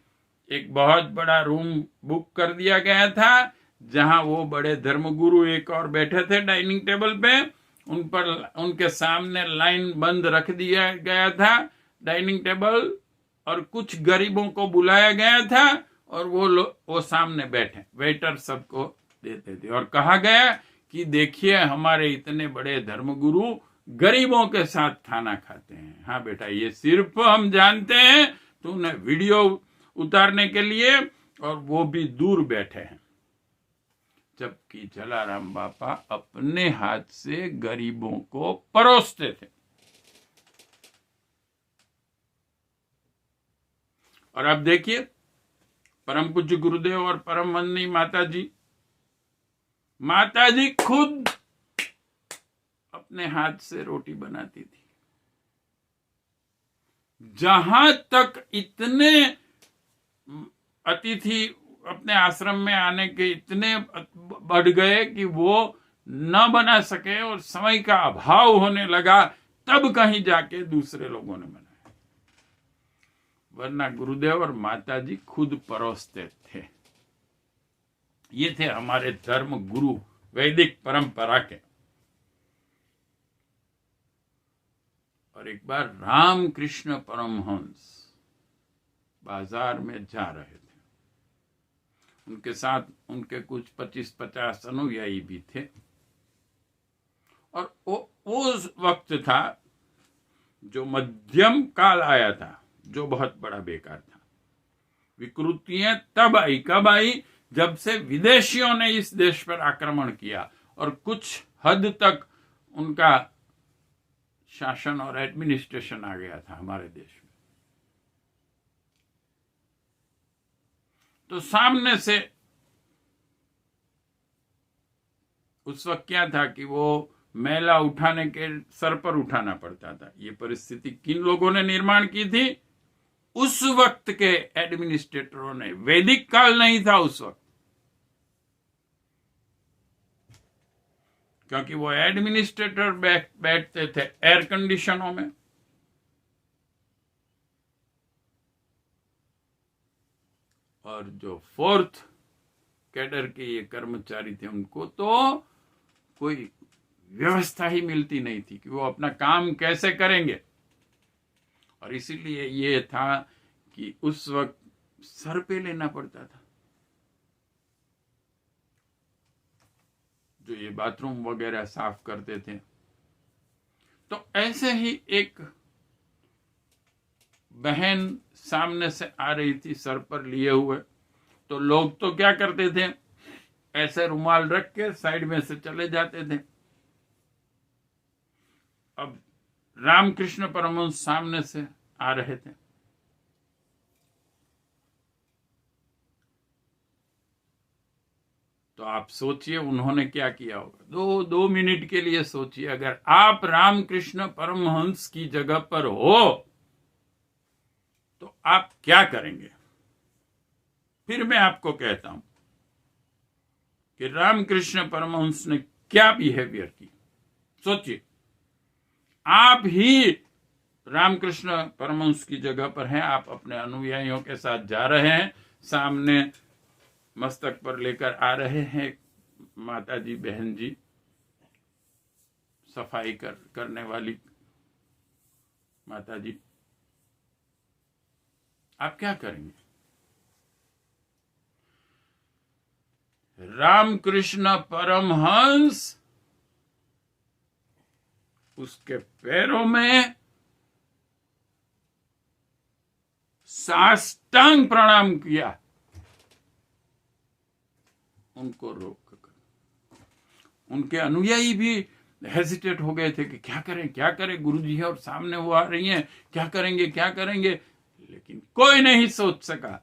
एक बहुत बड़ा रूम बुक कर दिया गया था, जहां वो बड़े धर्मगुरु एक और बैठे थे डाइनिंग टेबल पे। उन पर उनके सामने लाइन बंद रख दिया गया था डाइनिंग टेबल, और कुछ गरीबों को बुलाया गया था और वो सामने बैठे, वेटर सबको देते थे। और कहा गया कि देखिए हमारे इतने बड़े धर्मगुरु गरीबों के साथ खाना खाते हैं। हाँ बेटा, ये सिर्फ हम जानते हैं तूने वीडियो उतारने के लिए, और वो भी दूर बैठे हैं। जबकि जलाराम बापा अपने हाथ से गरीबों को परोसते थे। और अब देखिए, परम पूज्य गुरुदेव और परम वंदनीय माता जी खुद अपने हाथ से रोटी बनाती थी। जहां तक इतने अतिथि अपने आश्रम में आने के इतने बढ़ गए कि वो न बना सके और समय का अभाव होने लगा, तब कहीं जाके दूसरे लोगों ने बनाया, वरना गुरुदेव और माता जी खुद परोसते थे। ये थे हमारे धर्म गुरु वैदिक परंपरा के। और एक बार रामकृष्ण परमहंस बाजार में जा रहे थे, उनके साथ उनके कुछ 25-50 अनुयायी भी थे। और वो वक्त था जो मध्यम काल आया था, जो बहुत बड़ा बेकार था। विकृतियां तब आई, कब आई? जब से विदेशियों ने इस देश पर आक्रमण किया और कुछ हद तक उनका शासन और एडमिनिस्ट्रेशन आ गया था हमारे देश में। तो सामने से उस वक्त क्या था कि वो मैला उठाने के सर पर उठाना पड़ता था। ये परिस्थिति किन लोगों ने निर्माण की थी? उस वक्त के एडमिनिस्ट्रेटरों ने। वैदिक काल नहीं था उस वक्त, क्योंकि वो एडमिनिस्ट्रेटर बैठते थे एयर कंडीशनों में। और जो 4th कैडर के ये कर्मचारी थे, उनको तो कोई व्यवस्था ही मिलती नहीं थी कि वो अपना काम कैसे करेंगे। और इसीलिए ये था कि उस वक्त सर पे लेना पड़ता था। जो ये बाथरूम वगैरह साफ करते थे, तो ऐसे ही एक बहन सामने से आ रही थी सर पर लिए हुए। तो लोग तो क्या करते थे, ऐसे रुमाल रख के साइड में से चले जाते थे। अब रामकृष्ण परमहंस सामने से आ रहे थे। तो आप सोचिए उन्होंने क्या किया होगा। 2 मिनट के लिए सोचिए, अगर आप रामकृष्ण परमहंस की जगह पर हो तो आप क्या करेंगे। फिर मैं आपको कहता हूं कि रामकृष्ण परमहंस ने क्या बिहेवियर की। सोचिए, आप ही रामकृष्ण परमहंस की जगह पर हैं, आप अपने अनुयायियों के साथ जा रहे हैं, सामने मस्तक पर लेकर आ रहे हैं माता जी, बहन जी, सफाई करने वाली माता जी। आप क्या करेंगे? रामकृष्ण परमहंस उसके पैरों में साष्टांग प्रणाम किया, उनको रोक कर। उनके अनुयायी भी हेजिटेट हो गए थे कि क्या करें, गुरुजी है और सामने वो आ रही हैं, क्या करेंगे। लेकिन कोई नहीं सोच सका।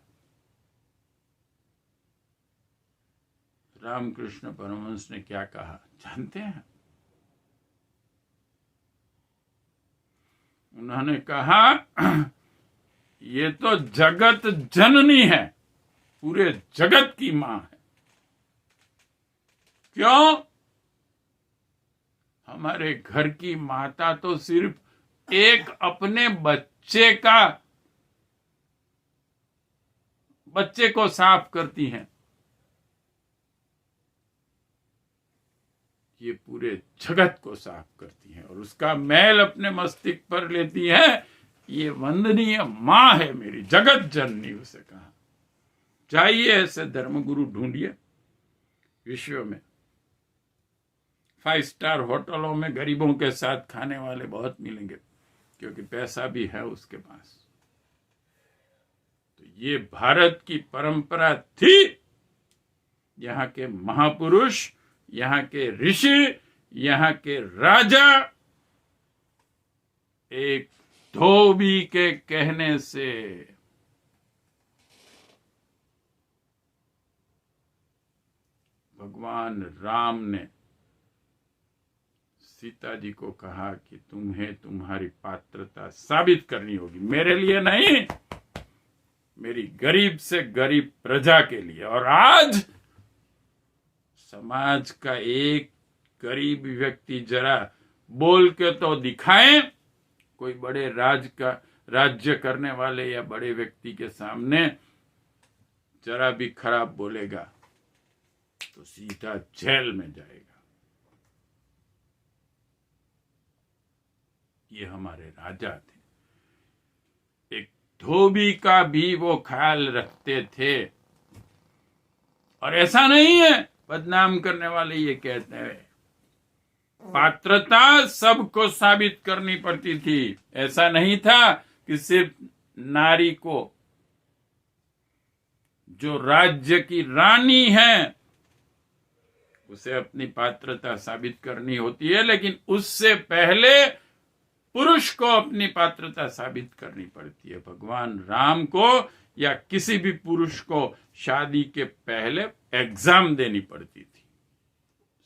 रामकृष्ण परमहंस ने क्या कहा जानते हैं? उन्होंने कहा, ये तो जगत जननी है, पूरे जगत की मां है। क्यों? हमारे घर की माता तो सिर्फ एक अपने बच्चे का बच्चे को साफ करती हैं, ये पूरे जगत को साफ करती हैं और उसका मैल अपने मस्तिष्क पर लेती है। ये वंदनीय मां है मेरी, जगत जननी उसे कहा। चाहिए ऐसे धर्मगुरु ढूंढिए विश्व में। 5 स्टार होटलों में गरीबों के साथ खाने वाले बहुत मिलेंगे, क्योंकि पैसा भी है उसके पास। तो ये भारत की परंपरा थी। यहाँ के महापुरुष, यहाँ के ऋषि, यहाँ के राजा एक धोबी के कहने से भगवान राम ने सीता जी को कहा कि तुम्हें तुम्हारी पात्रता साबित करनी होगी, मेरे लिए नहीं, मेरी गरीब से गरीब प्रजा के लिए। और आज समाज का एक गरीब व्यक्ति जरा बोल के तो दिखाए, कोई बड़े राज्य करने वाले या बड़े व्यक्ति के सामने जरा भी खराब बोलेगा तो सीधा जेल में जाएगा। ये हमारे राजा थे। एक धोबी का भी वो ख्याल रखते थे। और ऐसा नहीं है बदनाम करने वाले ये कहते हैं पात्रता सबको साबित करनी पड़ती थी। ऐसा नहीं था कि सिर्फ नारी को, जो राज्य की रानी है, उसे अपनी पात्रता साबित करनी होती है, लेकिन उससे पहले पुरुष को अपनी पात्रता साबित करनी पड़ती है। भगवान राम को या किसी भी पुरुष को शादी के पहले एग्जाम देनी पड़ती थी,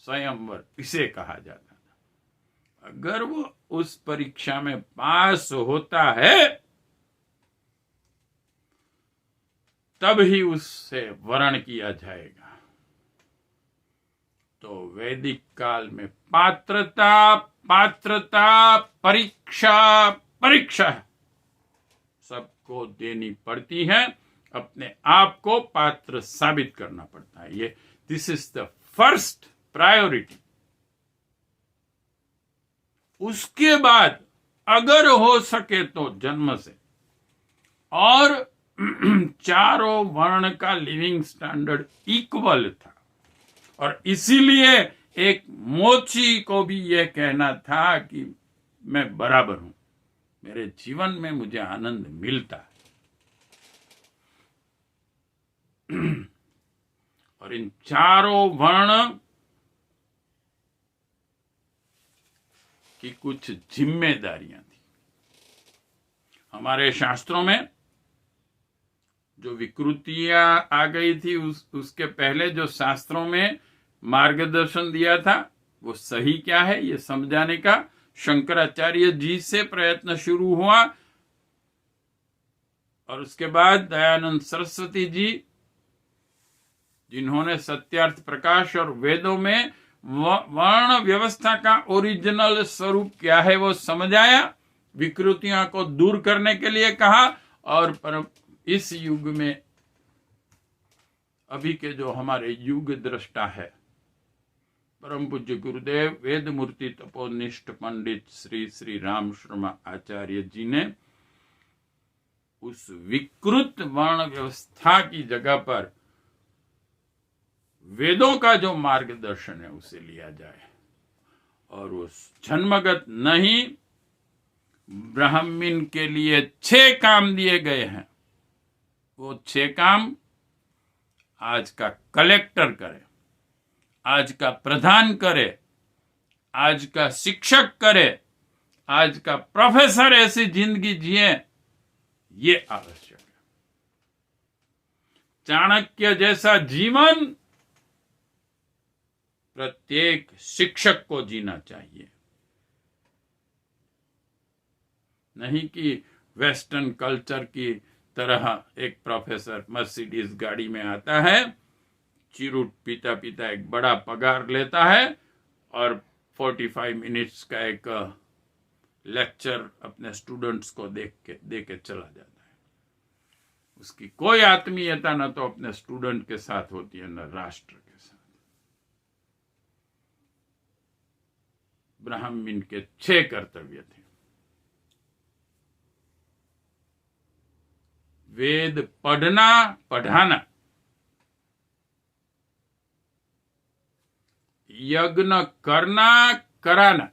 स्वयंवर इसे कहा जाता था। अगर वो उस परीक्षा में पास होता है तब ही उससे वरण किया जाएगा। तो वैदिक काल में पात्रता परीक्षा सबको देनी पड़ती है, अपने आप को पात्र साबित करना पड़ता है। ये this is the first priority. उसके बाद अगर हो सके तो जन्म से, और चारों वर्ण का लिविंग स्टैंडर्ड इक्वल था। और इसीलिए एक मोची को भी यह कहना था कि मैं बराबर हूं, मेरे जीवन में मुझे आनंद मिलता है। और इन चारों वर्ण की कुछ जिम्मेदारियां थी। हमारे शास्त्रों में जो विकृतियां आ गई थी, उसके पहले जो शास्त्रों में मार्गदर्शन दिया था वो सही क्या है, ये समझाने का शंकराचार्य जी से प्रयत्न शुरू हुआ। और उसके बाद दयानंद सरस्वती जी, जिन्होंने सत्यार्थ प्रकाश और वेदों में वर्ण व्यवस्था का ओरिजिनल स्वरूप क्या है वो समझाया, विकृतियों को दूर करने के लिए कहा। और इस युग में अभी के जो हमारे युग दृष्टा है परम पूज्य गुरुदेव वेद मूर्ति तपोनिष्ठ पंडित श्री श्री राम शर्मा आचार्य जी ने उस विकृत वर्ण व्यवस्था की जगह पर वेदों का जो मार्गदर्शन है उसे लिया जाए। और उस जन्मगत नहीं, ब्राह्मण के लिए 6 काम दिए गए हैं। वो 6 काम आज का कलेक्टर करे, आज का प्रधान करे, आज का शिक्षक करे, आज का प्रोफेसर ऐसी जिंदगी जिए, ये आवश्यक है। चाणक्य जैसा जीवन प्रत्येक शिक्षक को जीना चाहिए। नहीं कि वेस्टर्न कल्चर की तरह एक प्रोफेसर मर्सिडीज गाड़ी में आता है, चिरूट पीता पीता एक बड़ा पगार लेता है और 45 मिनट्स का एक लेक्चर अपने स्टूडेंट्स को दे के चला जाता है। उसकी कोई आत्मीयता न तो अपने स्टूडेंट के साथ होती है न राष्ट्र के साथ। ब्राह्मण के 6 कर्तव्य थे। वेद पढ़ना पढ़ाना, यज्ञ करना कराना,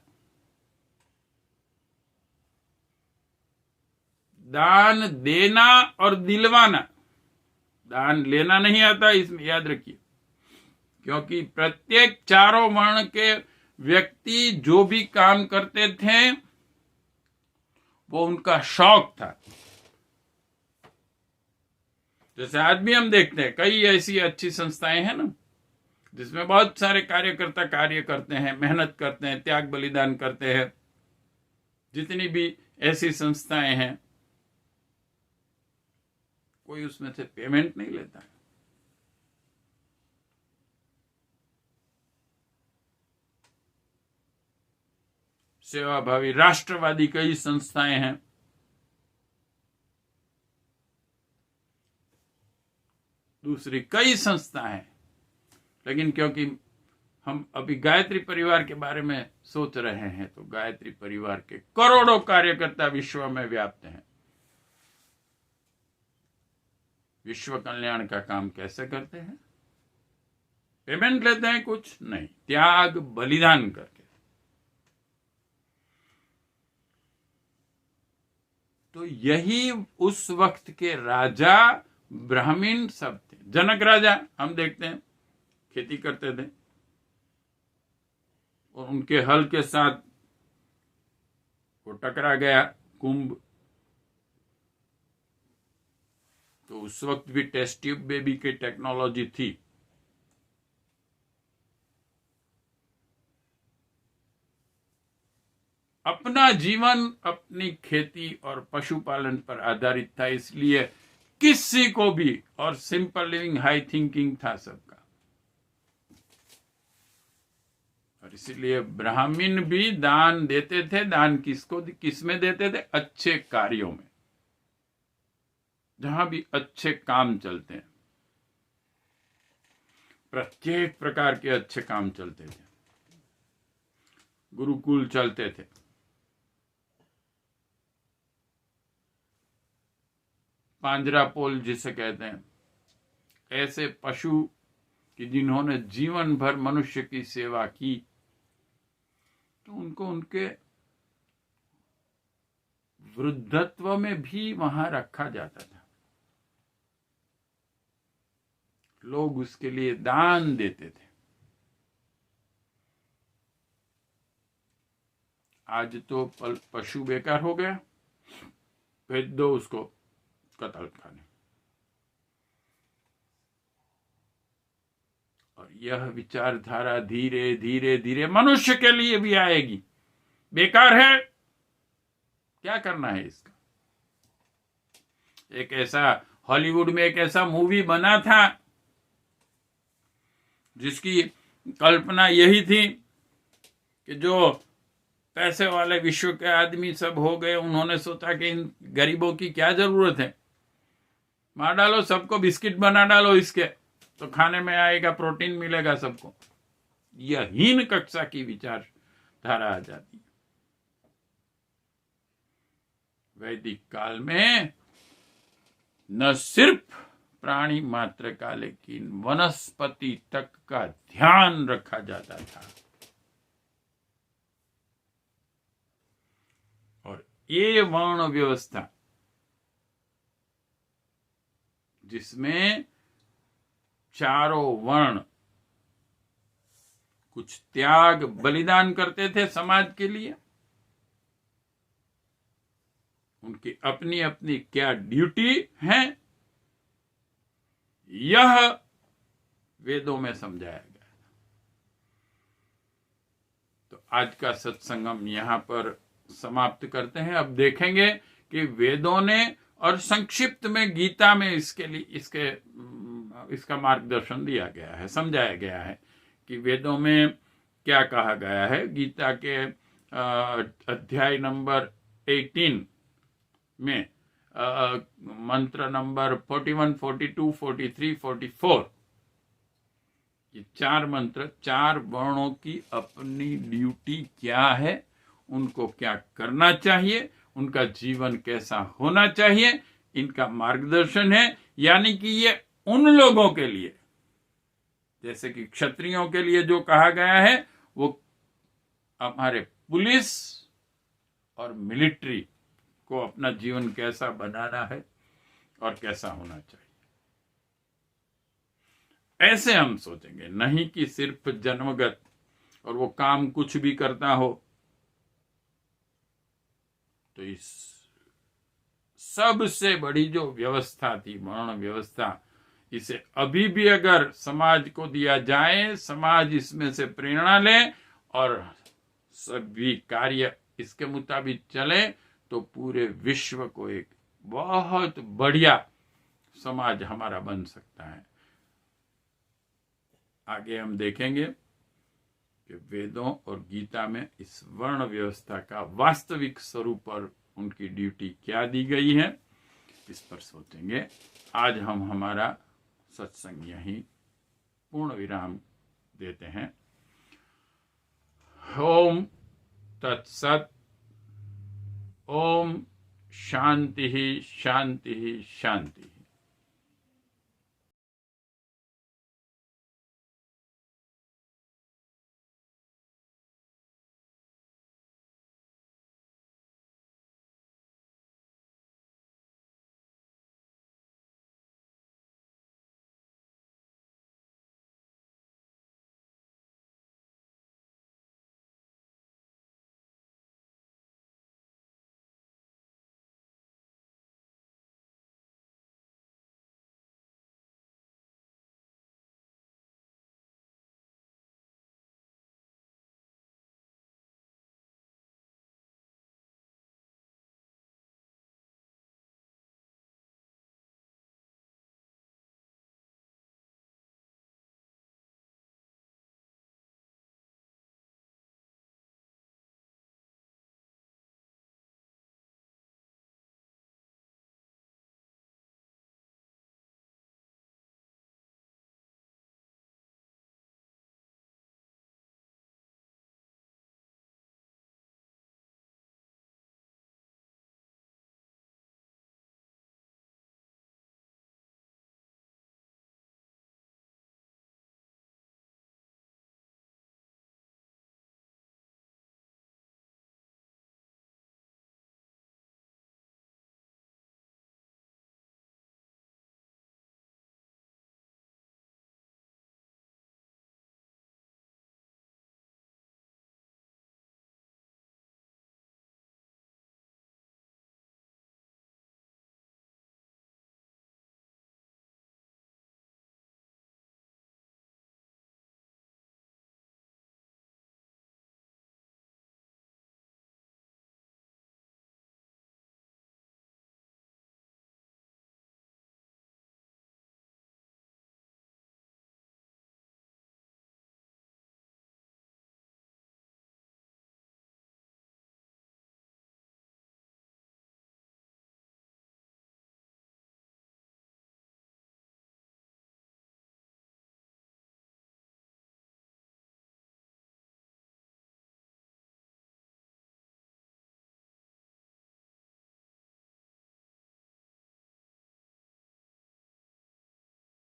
दान देना और दिलवाना। दान लेना नहीं आता, इसमें याद रखिए, क्योंकि प्रत्येक चारों वर्ण के व्यक्ति जो भी काम करते थे वो उनका शौक था। जैसे आज भी हम देखते हैं कई ऐसी अच्छी संस्थाएं हैं ना, जिसमें बहुत सारे कार्यकर्ता कार्य करते हैं, मेहनत करते हैं, त्याग बलिदान करते हैं। जितनी भी ऐसी संस्थाएं हैं, कोई उसमें से पेमेंट नहीं लेता है। सेवाभावी राष्ट्रवादी कई संस्थाएं हैं, दूसरी कई संस्थाएं हैं, लेकिन क्योंकि हम अभी गायत्री परिवार के बारे में सोच रहे हैं, तो गायत्री परिवार के करोड़ों कार्यकर्ता विश्व में व्याप्त हैं। विश्व कल्याण का काम कैसे करते हैं? पेमेंट लेते हैं? कुछ नहीं, त्याग बलिदान करके। तो यही उस वक्त के राजा ब्राह्मण सब थे। जनक राजा हम देखते हैं खेती करते थे, और उनके हल के साथ वो टकरा गया कुंभ। तो उस वक्त भी टेस्ट ट्यूब बेबी की टेक्नोलॉजी थी। अपना जीवन अपनी खेती और पशुपालन पर आधारित था, इसलिए किसी को भी, और सिंपल लिविंग हाई थिंकिंग था सबका। और इसीलिए ब्राह्मण भी दान देते थे। दान किसको, किसमें देते थे? अच्छे कार्यों में, जहां भी अच्छे काम चलते हैं। प्रत्येक प्रकार के अच्छे काम चलते थे। गुरुकुल चलते थे, पांजरापोल जिसे कहते हैं, ऐसे पशु कि जिन्होंने जीवन भर मनुष्य की सेवा की, तो उनको उनके वृद्धत्व में भी वहां रखा जाता था। लोग उसके लिए दान देते थे। आज तो पशु बेकार हो गया, भेज दो उसको कत्ल खाने। और यह विचारधारा धीरे धीरे धीरे मनुष्य के लिए भी आएगी। बेकार है, क्या करना है इसका? एक ऐसा हॉलीवुड में एक ऐसा मूवी बना था जिसकी कल्पना यही थी कि जो पैसे वाले विश्व के आदमी सब हो गए, उन्होंने सोचा कि इन गरीबों की क्या जरूरत है, मार डालो सबको, बिस्किट बना डालो इसके, तो खाने में आएगा, प्रोटीन मिलेगा सबको। यह हीन कक्षा की विचारधारा आ जाती है। वैदिक काल में न सिर्फ प्राणी मात्र का, लेकिन वनस्पति तक का ध्यान रखा जाता था। और ये वर्ण व्यवस्था, जिसमें चारों वर्ण कुछ त्याग बलिदान करते थे समाज के लिए, उनकी अपनी अपनी क्या ड्यूटी है, यह वेदों में समझाया गया। तो आज का सत्संग हम यहां पर समाप्त करते हैं। अब देखेंगे कि वेदों ने, और संक्षिप्त में गीता में इसके लिए इसका मार्गदर्शन दिया गया है, समझाया गया है कि वेदों में क्या कहा गया है। गीता के अध्याय नंबर 18 में मंत्र नंबर 41, 42, 43, 44, ये 4 मंत्र, 4 वर्णों की अपनी ड्यूटी क्या है, उनको क्या करना चाहिए, उनका जीवन कैसा होना चाहिए, इनका मार्गदर्शन है। यानी कि ये उन लोगों के लिए, जैसे कि क्षत्रियों के लिए जो कहा गया है, वो हमारे पुलिस और मिलिट्री को अपना जीवन कैसा बनाना है और कैसा होना चाहिए, ऐसे हम सोचेंगे। नहीं कि सिर्फ जन्मगत और वो काम कुछ भी करता हो। तो इस सबसे बड़ी जो व्यवस्था थी, वर्ण व्यवस्था, इसे अभी भी अगर समाज को दिया जाए, समाज इसमें से प्रेरणा ले और सभी कार्य इसके मुताबिक चले, तो पूरे विश्व को एक बहुत बढ़िया समाज हमारा बन सकता है। आगे हम देखेंगे कि वेदों और गीता में इस वर्ण व्यवस्था का वास्तविक स्वरूप पर उनकी ड्यूटी क्या दी गई है, इस पर सोचेंगे। आज हम हमारा सत्संग यहीं पूर्ण विराम देते हैं। ओम तत्सत। ओम शांति शांति शांति।